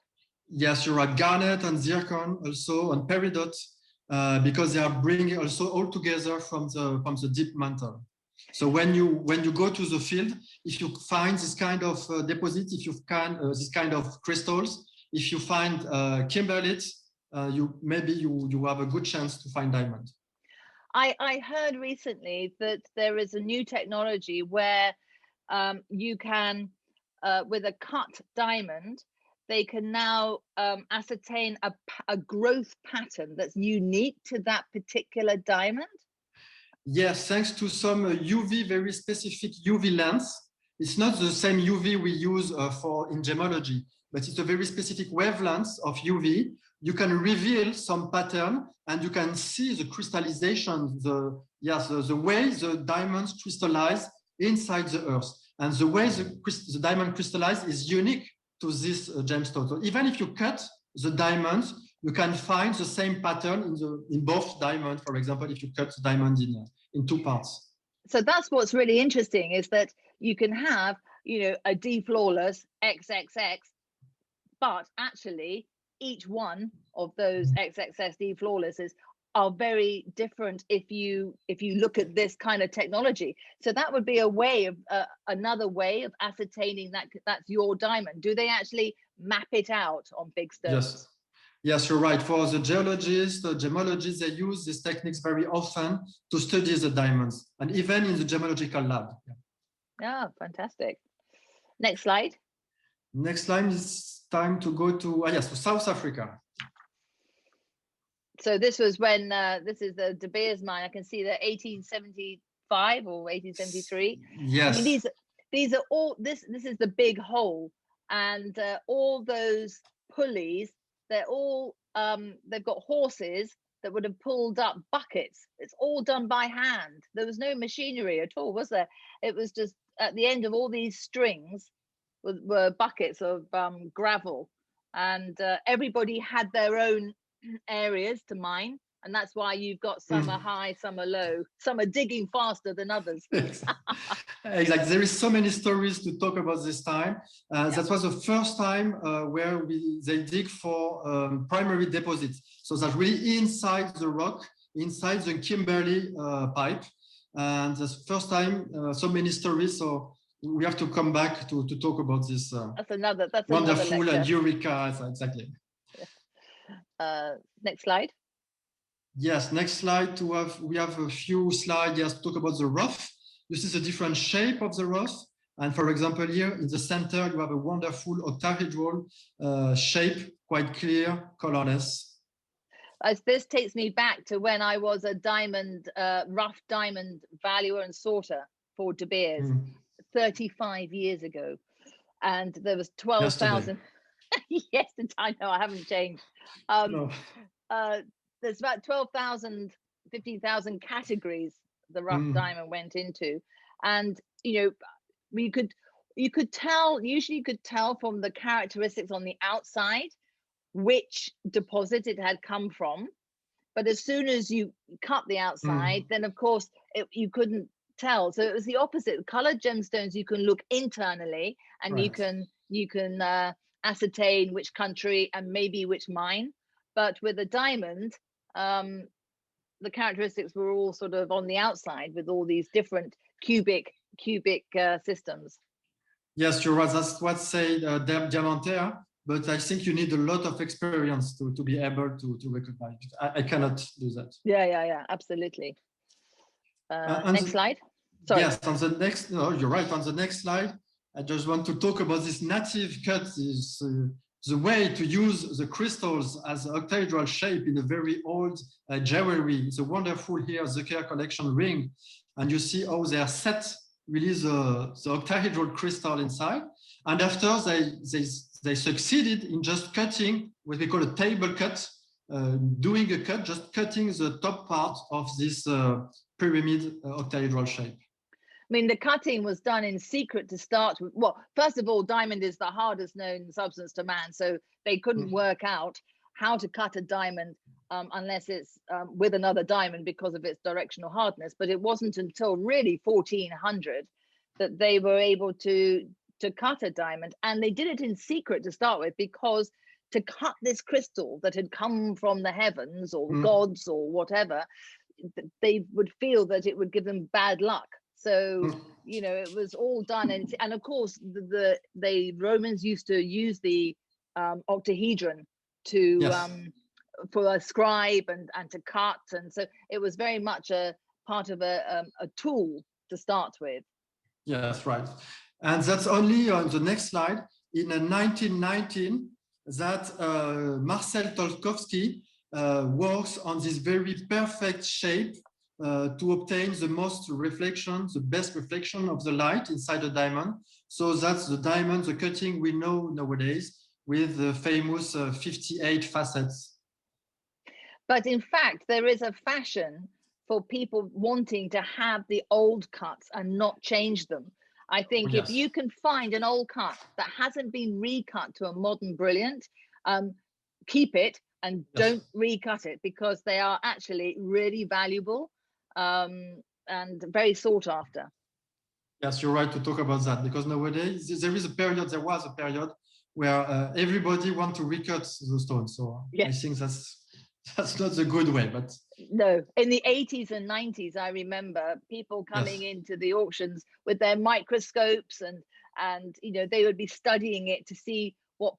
Yes, you're right. Garnet and zircon also, and peridot, because they are bringing also all together from the deep mantle. So when you go to the field, if you find this kind of deposit, if you find this kind of crystals, if you find kimberlite, you have a good chance to find diamond. I heard recently that there is a new technology where you can, with a cut diamond, they can now ascertain a growth pattern that's unique to that particular diamond? Yes, thanks to some UV, very specific UV lens. It's not the same UV we use in gemology, but it's a very specific wavelength of UV. You can reveal some pattern and you can see the crystallization, the way the diamonds crystallize inside the Earth. And the way the diamond crystallizes is unique to this gemstone. So even if you cut the diamonds, you can find the same pattern in both diamonds. For example, if you cut the diamond in two parts. So that's what's really interesting, is that you can have, a D flawless XXX, but actually each one of those XXS D flawlesses are very different if you look at this kind of technology. So that would be a way of another way of ascertaining that that's your diamond. Do they actually map it out on big stones? Yes, you're right. For the geologists, the gemologists, they use these techniques very often to study the diamonds, and even in the gemological lab. Yeah, fantastic. Next slide. Next slide is time to go to South Africa. So this was when this is the De Beers mine. I can see that 1875 or 1873. Yes. I mean, these are all this is the big hole, and all those pulleys, they're all they've got horses that would have pulled up buckets. It's all done by hand. There was no machinery at all, was there? It was just at the end of all these strings were buckets of gravel, and everybody had their own areas to mine, and that's why you've got some are high, some are low, some are digging faster than others. Exactly. There is so many stories to talk about this time. That was the first time where they dig for primary deposits. So that's really inside the rock, inside the Kimberley pipe. And that's the first time, so many stories. So we have to come back to talk about this. That's wonderful another and Eureka. Exactly. Next slide. Yes, next slide. We have a few slides to talk about the rough. You see the different shape of the rough. And for example, here in the center, you have a wonderful octahedral shape, quite clear, colorless. This takes me back to when I was a diamond, rough diamond valuer and sorter for De Beers 35 years ago. And there was 12,000. Yes, I know, I haven't changed. No. There's about 12,000, 15,000 categories the rough diamond went into. And, you know, you could tell from the characteristics on the outside which deposit it had come from. But as soon as you cut the outside, then of course you couldn't tell. So it was the opposite. Colored gemstones, you can look internally, and you can ascertain which country and maybe which mine. But with a diamond, the characteristics were all sort of on the outside with all these different cubic systems. Yes, you're right. That's what say diamantaire, but I think you need a lot of experience to be able to recognize it. I cannot do that. Yeah, absolutely. Next slide. Sorry. Yes, on the next, no, you're right. On the next slide, I just want to talk about this native cut, the way to use the crystals as octahedral shape in a very old jewelry. It's a wonderful here, Segura collection ring. And you see how they are set really the octahedral crystal inside. And after they succeeded in just cutting what we call a table cut, doing a cut, just cutting the top part of this pyramid octahedral shape. I mean, the cutting was done in secret to start with. Well, first of all, diamond is the hardest known substance to man, so they couldn't work out how to cut a diamond unless it's with another diamond because of its directional hardness. But it wasn't until really 1400 that they were able to cut a diamond, and they did it in secret to start with, because to cut this crystal that had come from the heavens or gods or whatever, they would feel that it would give them bad luck. So, you know, it was all done. And of course, the Romans used to use the octahedron to for a scribe and to cut. And so it was very much a part of a tool to start with. Yes, right. And that's only on the next slide. In 1919, that Marcel Tolkowski works on this very perfect shape to obtain the most reflection, the best reflection of the light inside a diamond. So that's the diamond, the cutting we know nowadays, with the famous 58 facets. But in fact, there is a fashion for people wanting to have the old cuts and not change them. I think if you can find an old cut that hasn't been recut to a modern brilliant, keep it and don't recut it, because they are actually really valuable. And very sought after. Yes, you're right to talk about that, because nowadays there was a period where everybody wants to recut the stone. So I think that's not the good way. But no, in the 80s and 90s, I remember people coming into the auctions with their microscopes, and you know, they would be studying it to see what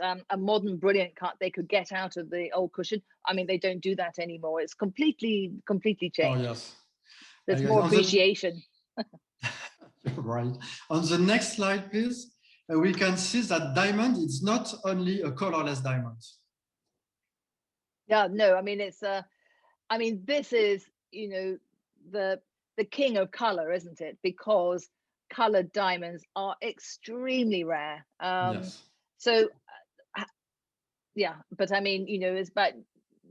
a modern brilliant cut they could get out of the old cushion. I mean, they don't do that anymore. It's completely changed. Oh, yes. There's more appreciation. Right. On the next slide, please, we can see that diamond is not only a colorless diamond. Yeah, no, I mean, it's I mean, this is, you know, the king of color, isn't it? Because colored diamonds are extremely rare. Yes. So yeah, but I mean, you know, it's about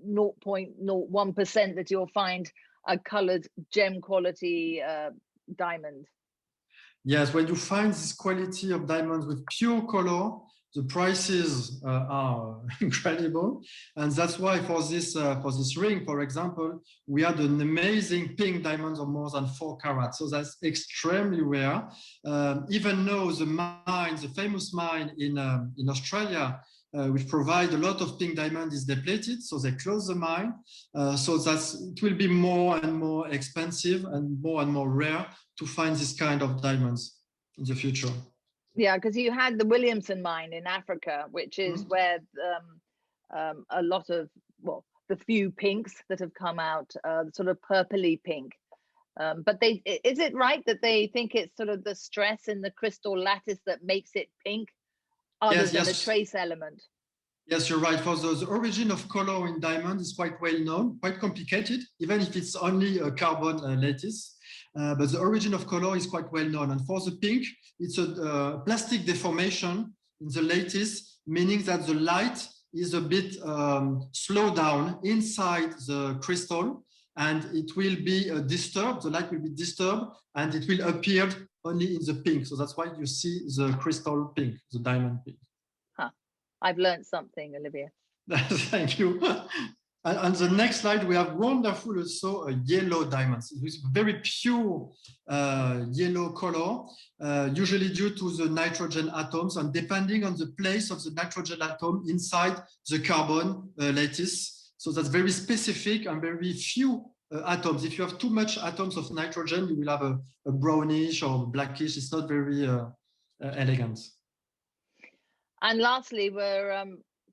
0.01% that you'll find a colored gem quality diamond. Yes, when you find this quality of diamonds with pure color, the prices are incredible, and that's why for this ring, for example, we had an amazing pink diamonds of more than 4 carats. So that's extremely rare. Even though the famous mine in Australia, which provide a lot of pink diamond, is depleted, so they close the mine. So it will be more and more expensive and more rare to find this kind of diamonds in the future. Yeah, because you had the Williamson mine in Africa, which is where a lot of, well, the few pinks that have come out, sort of purpley pink. But is it right that they think it's sort of the stress in the crystal lattice that makes it pink, other than the trace element? Yes, you're right. For the origin of color in diamond is quite well known, quite complicated, even if it's only a carbon lattice. But the origin of color is quite well known. And for the pink, it's a plastic deformation in the lattice, meaning that the light is a bit slowed down inside the crystal, and it will be disturbed. The light will be disturbed, and it will appear only in the pink. So that's why you see the crystal pink, the diamond pink. Huh. I've learned something, Olivier. Thank you. And on the next slide, we have wonderful also yellow diamonds with very pure yellow color, usually due to the nitrogen atoms, and depending on the place of the nitrogen atom inside the carbon lattice. So that's very specific and very few atoms. If you have too much atoms of nitrogen, you will have a brownish or blackish. It's not very elegant. And lastly, we're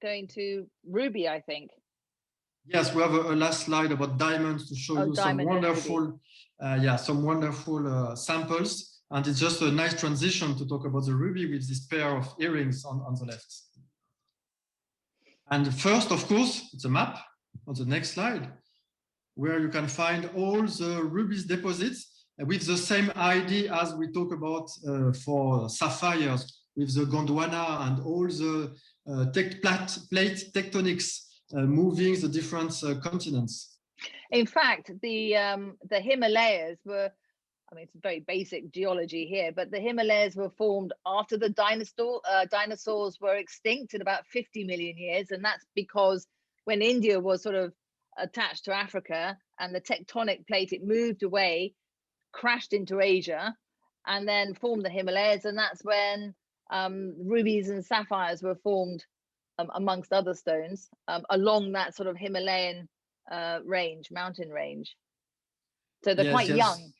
going to ruby, I think. Yes, we have a last slide about diamonds to show you some wonderful, samples. And it's just a nice transition to talk about the ruby with this pair of earrings on the left. And first, of course, it's a map on the next slide, where you can find all the rubies deposits with the same idea as we talk about for sapphires, with the Gondwana and all the plate tectonics moving the different continents. In fact, the Himalayas were, I mean, it's very basic geology here, but the Himalayas were formed after the dinosaurs were extinct in about 50 million years. And that's because when India was sort of attached to Africa and the tectonic plate, it moved away, crashed into Asia, and then formed the Himalayas. And that's when rubies and sapphires were formed, amongst other stones, along that sort of Himalayan mountain range. So they're quite young.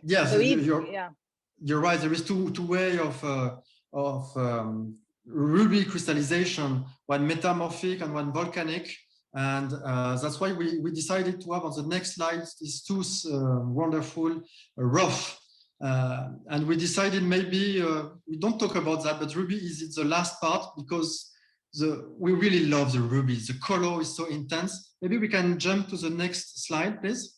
Yes, so you're right. There is two ways of ruby crystallization, one metamorphic and one volcanic. And that's why we decided to have on the next slide these two wonderful rough. And we decided maybe we don't talk about that, but ruby is the last part because we really love the rubies. The color is so intense. Maybe we can jump to the next slide, please.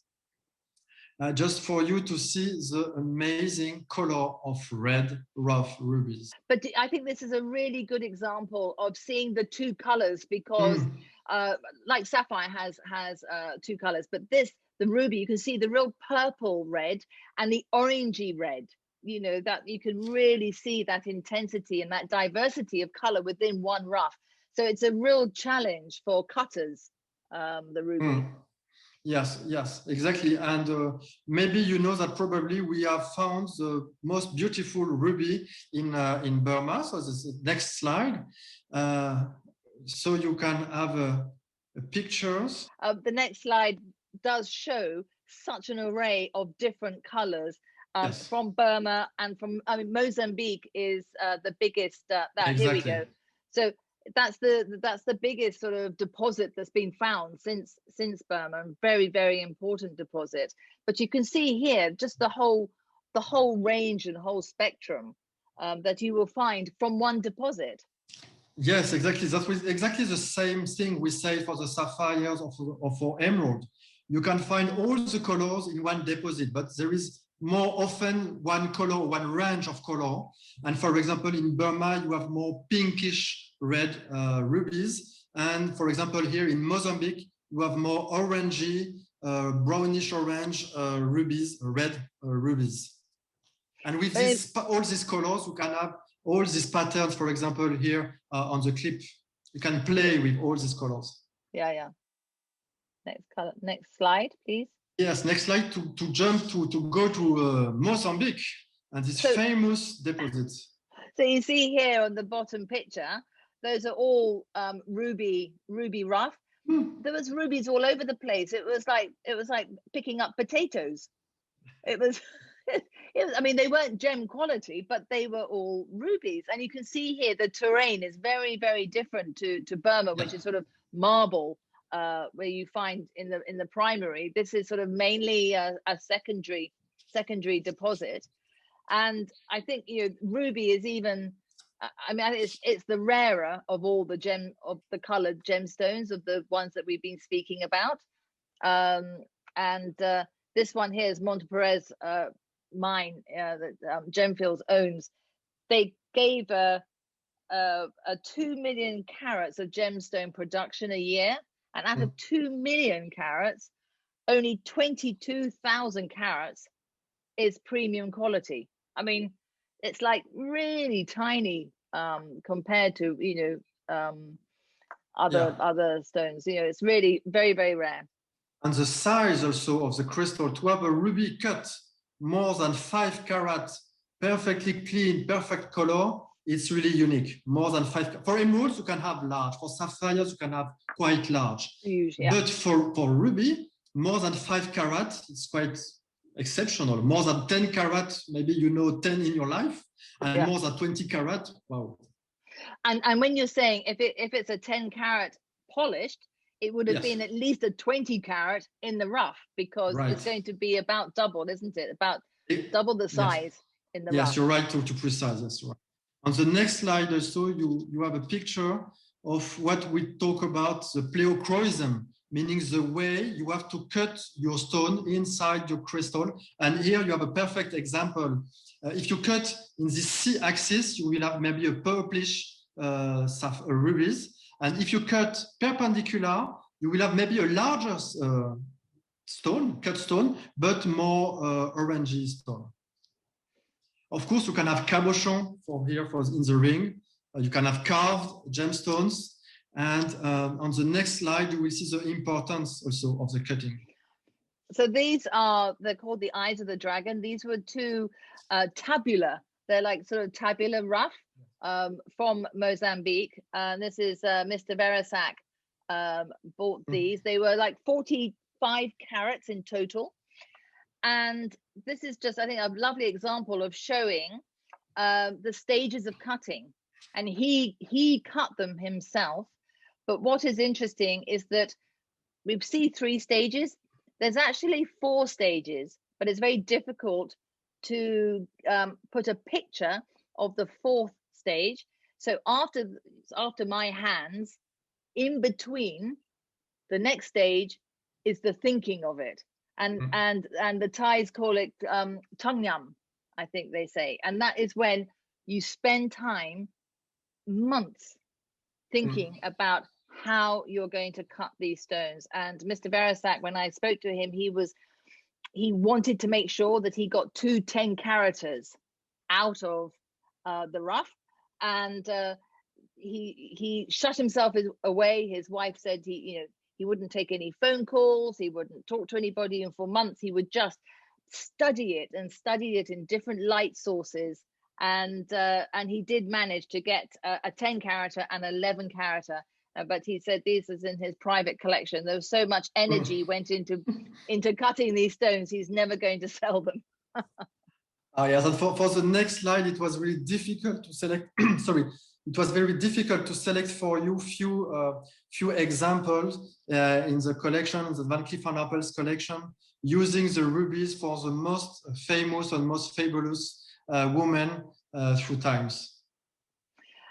Just for you to see the amazing color of red rough rubies. But I think this is a really good example of seeing the two colors, because like sapphire has two colors, but the ruby, you can see the real purple red and the orangey red. You know, that you can really see that intensity and that diversity of color within one rough. So it's a real challenge for cutters, the ruby. Yes, exactly. And maybe you know that probably we have found the most beautiful ruby in Burma. So this is the next slide. So you can have pictures. The next slide does show such an array of different colors. Yes. From Burma and from, I mean, Mozambique is the biggest. Exactly. Here we go. So that's the biggest sort of deposit that's been found since Burma. Very, very important deposit. But you can see here just the whole range and whole spectrum that you will find from one deposit. Yes, exactly. That was exactly the same thing we say for the sapphires or for emerald. You can find all the colors in one deposit, but there is more often one color, one range of color. And for example, in Burma, you have more pinkish red rubies. And for example, here in Mozambique, you have more orangey, brownish orange rubies, red rubies. And with this, all these colors, you can have all these patterns, for example, here on the clip. You can play with all these colors. Yeah, yeah. Next slide, please. Yes, next slide to go to Mozambique and this famous deposits. So you see here on the bottom picture, those are all ruby rough. There was rubies all over the place. It was like picking up potatoes. It was, I mean, they weren't gem quality, but they were all rubies. And you can see here the terrain is very, very different to Burma, which is sort of marble, where you find in the primary. This is sort of mainly a secondary deposit. And I think, you know, ruby is even, I mean, it's the rarer of all the colored gemstones, of the ones that we've been speaking about. This one here is Monte Perez mine that Gemfields owns. They gave a 2 million carats of gemstone production a year, and out of 2 million carats, only 22,000 carats is premium quality. I mean, it's like really tiny compared to, you know, other stones. You know, it's really very, very rare. And the size also of the crystal, to have a ruby cut more than 5 carats, perfectly clean, perfect color, it's really unique. More than 5. For emeralds, you can have large. For sapphires, you can have quite large. Huge, yeah. But for ruby, more than 5 carats, it's quite exceptional. More than 10 carats, maybe you know 10 in your life, and more than 20 carats, wow. And when you're saying if it's a 10 carat polished, it would have been at least a 20 carat in the rough, because it's going to be about double, isn't it? About double the size in the rough. Yes, you're right to precise. That's right. On the next slide also, you have a picture of what we talk about, the pleochroism, meaning the way you have to cut your stone inside your crystal. And here you have a perfect example. If you cut in the C-axis, you will have maybe a purplish rubies. And if you cut perpendicular, you will have maybe a larger cut stone, but more orangey stone. Of course, you can have cabochon in the ring. You can have carved gemstones. And on the next slide, you will see the importance also of the cutting. So they're called the eyes of the dragon. These were two tabular. They're like sort of tabular rough from Mozambique. And this is Mr. Veresak bought these. They were like 45 carats in total. And this is just, I think, a lovely example of showing the stages of cutting. And he cut them himself. But what is interesting is that we see 3 stages. There's actually 4 stages, but it's very difficult to put a picture of the 4th stage. So after my hands, in between, the next stage is the thinking of it. And the Thais call it tungnam, I think they say. And that is when you spend time, months, thinking about how you're going to cut these stones. And Mr. Veresak, when I spoke to him, he wanted to make sure that he got 2 10-caraters out of the rough, and he shut himself away. His wife said he wouldn't take any phone calls, he wouldn't talk to anybody, and for months he would just study it in different light sources. And he did manage to get a 10-carater and 11-carater. But he said this is in his private collection. There was so much energy went into cutting these stones. He's never going to sell them. Yes, and for the next slide, it was really difficult to select. Sorry, it was very difficult to select for you few examples in the collection, the Van Cleef Arpels collection, using the rubies for the most famous and most fabulous women through times.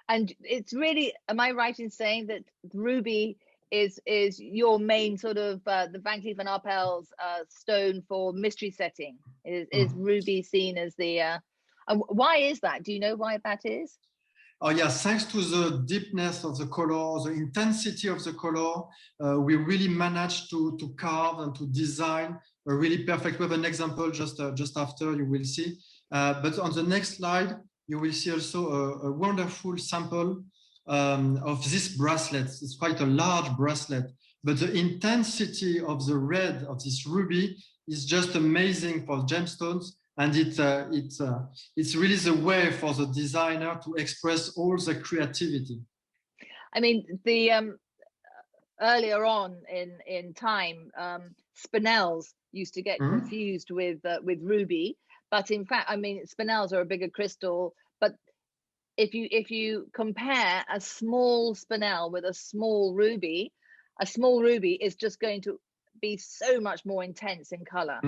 And it's really, am I right in saying that ruby is your main sort of the Van Cleef and Arpels stone for mystery setting? Is ruby seen as the and why is that? Do you know why that is? Oh yes, thanks to the deepness of the color, the intensity of the color, we really managed to carve and to design a really perfect. We have an example just after, you will see. But on the next slide, you will see also a wonderful sample of this bracelet. It's quite a large bracelet, but the intensity of the red of this ruby is just amazing for gemstones. And it's really the way for the designer to express all the creativity. I mean, the earlier on in time, spinels used to get confused with ruby, but in fact, I mean, spinels are a bigger crystal. But if you compare a small spinel with a small ruby is just going to be so much more intense in color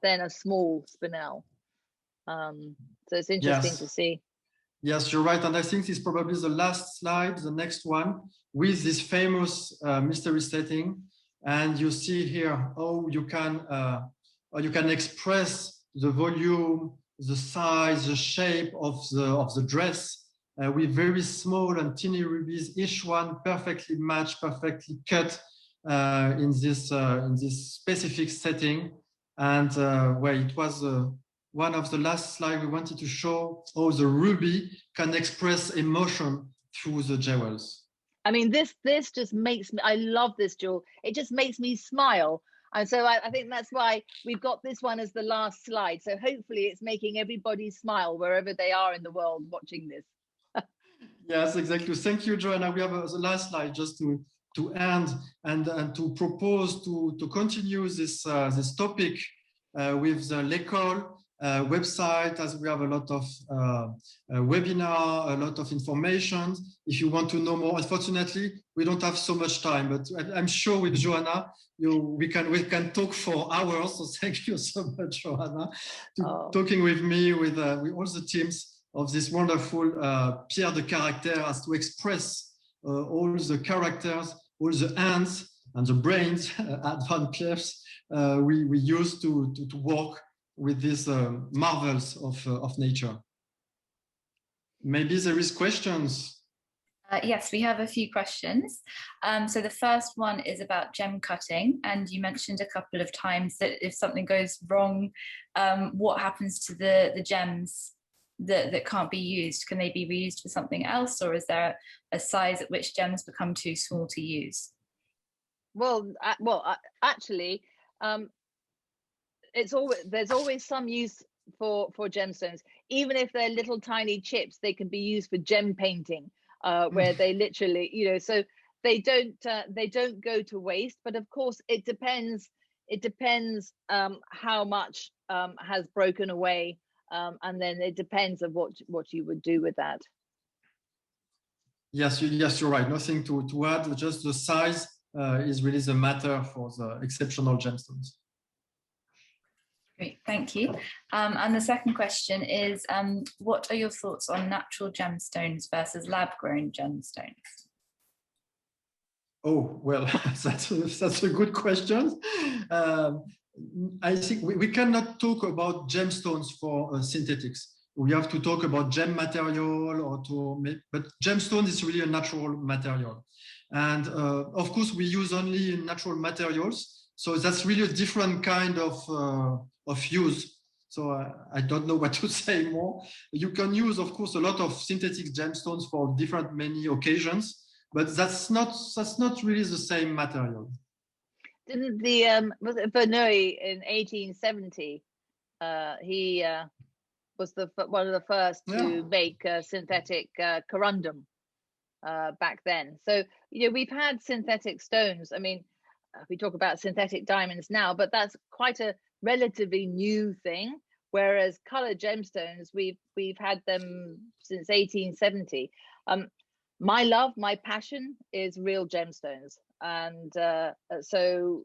than a small spinel. So it's interesting to see. Yes, you're right. And I think this is probably the last slide, the next one, with this famous mystery setting. And you see here how you can express the volume, the size, the shape of the dress with very small and teeny rubies, each one perfectly matched, perfectly cut in this specific setting. And it was one of the last slides we wanted to show how the ruby can express emotion through the jewels. I mean, this just makes me, I love this jewel. It just makes me smile. And so I think that's why we've got this one as the last slide. So hopefully it's making everybody smile wherever they are in the world watching this. Yes, exactly. Thank you, Joanna. We have the last slide just to end and to propose to continue this topic with the L'École website, as we have a lot of webinar, a lot of information. If you want to know more, unfortunately, we don't have so much time, but I'm sure with Joanna, we can talk for hours. So thank you so much, Joanna, talking with me, with all the teams of this wonderful Pierres de Caractère, as to express all the characters, all the hands and the brains at Van Cleef's we use to work with these marvels of nature. Maybe there is questions. Yes, we have a few questions. So the first one is about gem cutting, and you mentioned a couple of times that if something goes wrong, what happens to the gems that can't be used? Can they be reused for something else, or is there a size at which gems become too small to use? Well, actually, there's always some use for gemstones. Even if they're little tiny chips, they can be used for gem painting, where they literally, so they don't go to waste. But of course, it depends how much has broken away, and then it depends of what you would do with that. Yes, you're right. Nothing to add. Just the size is really the matter for the exceptional gemstones. Great, thank you. And the second question is, what are your thoughts on natural gemstones versus lab-grown gemstones? Oh, well, that's a good question. I think we cannot talk about gemstones for synthetics. We have to talk about gem material, but gemstone is really a natural material. And of course, we use only natural materials. So that's really a different kind of use. So I don't know what to say more. You can use, of course, a lot of synthetic gemstones for many occasions, but that's not really the same material. Didn't was it Verneuil in 1870? He was one of the first to make synthetic corundum back then. So we've had synthetic stones. I mean, we talk about synthetic diamonds now, but that's quite a relatively new thing. Whereas colored gemstones, we've had them since 1870. My passion is real gemstones, and so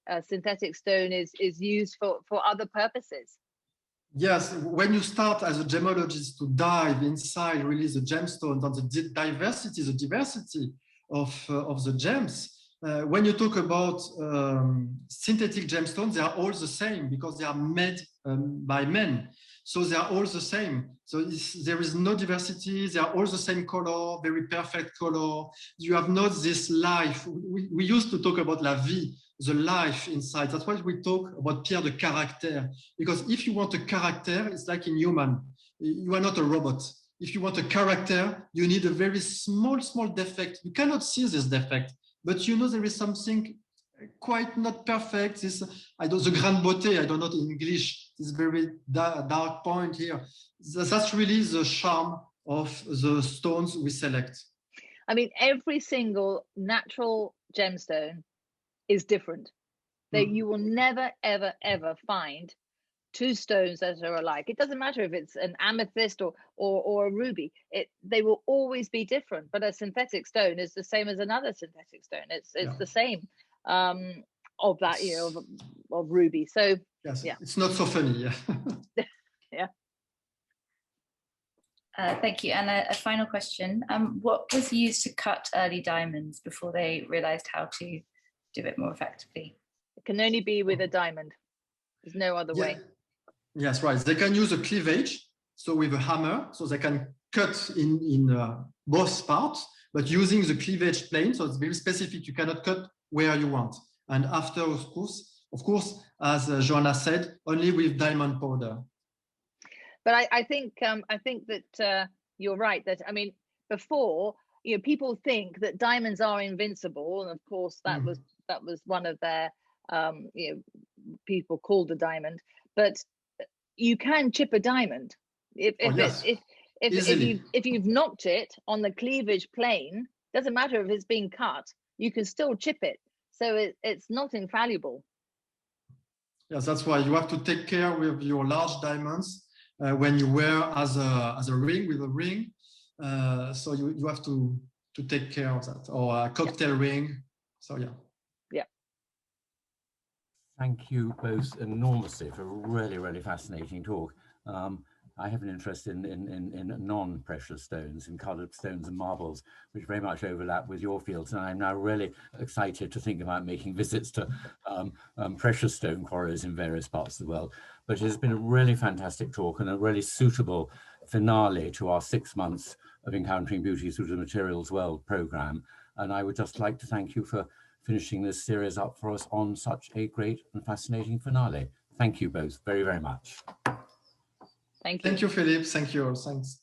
a synthetic stone is used for other purposes. Yes, when you start as a gemologist to dive inside really the gemstones and the diversity of the gems, when you talk about synthetic gemstones, they are all the same because they are made by men. So they are all the same. So there is no diversity. They are all the same color, very perfect color. You have not this life. We used to talk about la vie, the life inside. That's why we talk about Pierres de Caractère. Because if you want a character, it's like in human. You are not a robot. If you want a character, you need a very small defect. You cannot see this defect, but you know there is something quite not perfect. This, I don't, the grain de beauté, I don't know in English, this very dark point here. That's really the charm of the stones we select. I mean, every single natural gemstone is different. That you will never, ever, ever find two stones that are alike. It doesn't matter if it's an amethyst or a ruby. They will always be different. But a synthetic stone is the same as another synthetic stone. It's the same of that, you know, of ruby. So yes, yeah, it's not so funny. Yeah. yeah. Thank you. And a final question. What was used to cut early diamonds before they realized how to do it more effectively? It can only be with a diamond. There's no other way. Yes, right. They can use a cleavage, so with a hammer, so they can cut in both parts, but using the cleavage plane, so it's very specific. You cannot cut where you want. And after, of course, as Joanna said, only with diamond powder. But I think that you're right. That I mean, before, you know, people think that diamonds are invincible, and of course that was one of their you know, people called a diamond. But you can chip a diamond if you've knocked it on the cleavage plane. Doesn't matter if it's being cut, you can still chip it. So it's not infallible. Yes, that's why you have to take care with your large diamonds when you wear as a ring with a ring. So you have to take care of that, or a cocktail ring. So yeah. Thank you both enormously for a really, really fascinating talk. I have an interest in non-precious stones, in coloured stones and marbles, which very much overlap with your fields. And I'm now really excited to think about making visits to precious stone quarries in various parts of the world. But it has been a really fantastic talk and a really suitable finale to our 6 months of Encountering Beauty Through the Materials World programme. And I would just like to thank you for finishing this series up for us on such a great and fascinating finale. Thank you both very, very much. Thank you. Thank you, Philippe. Thank you all. Thanks.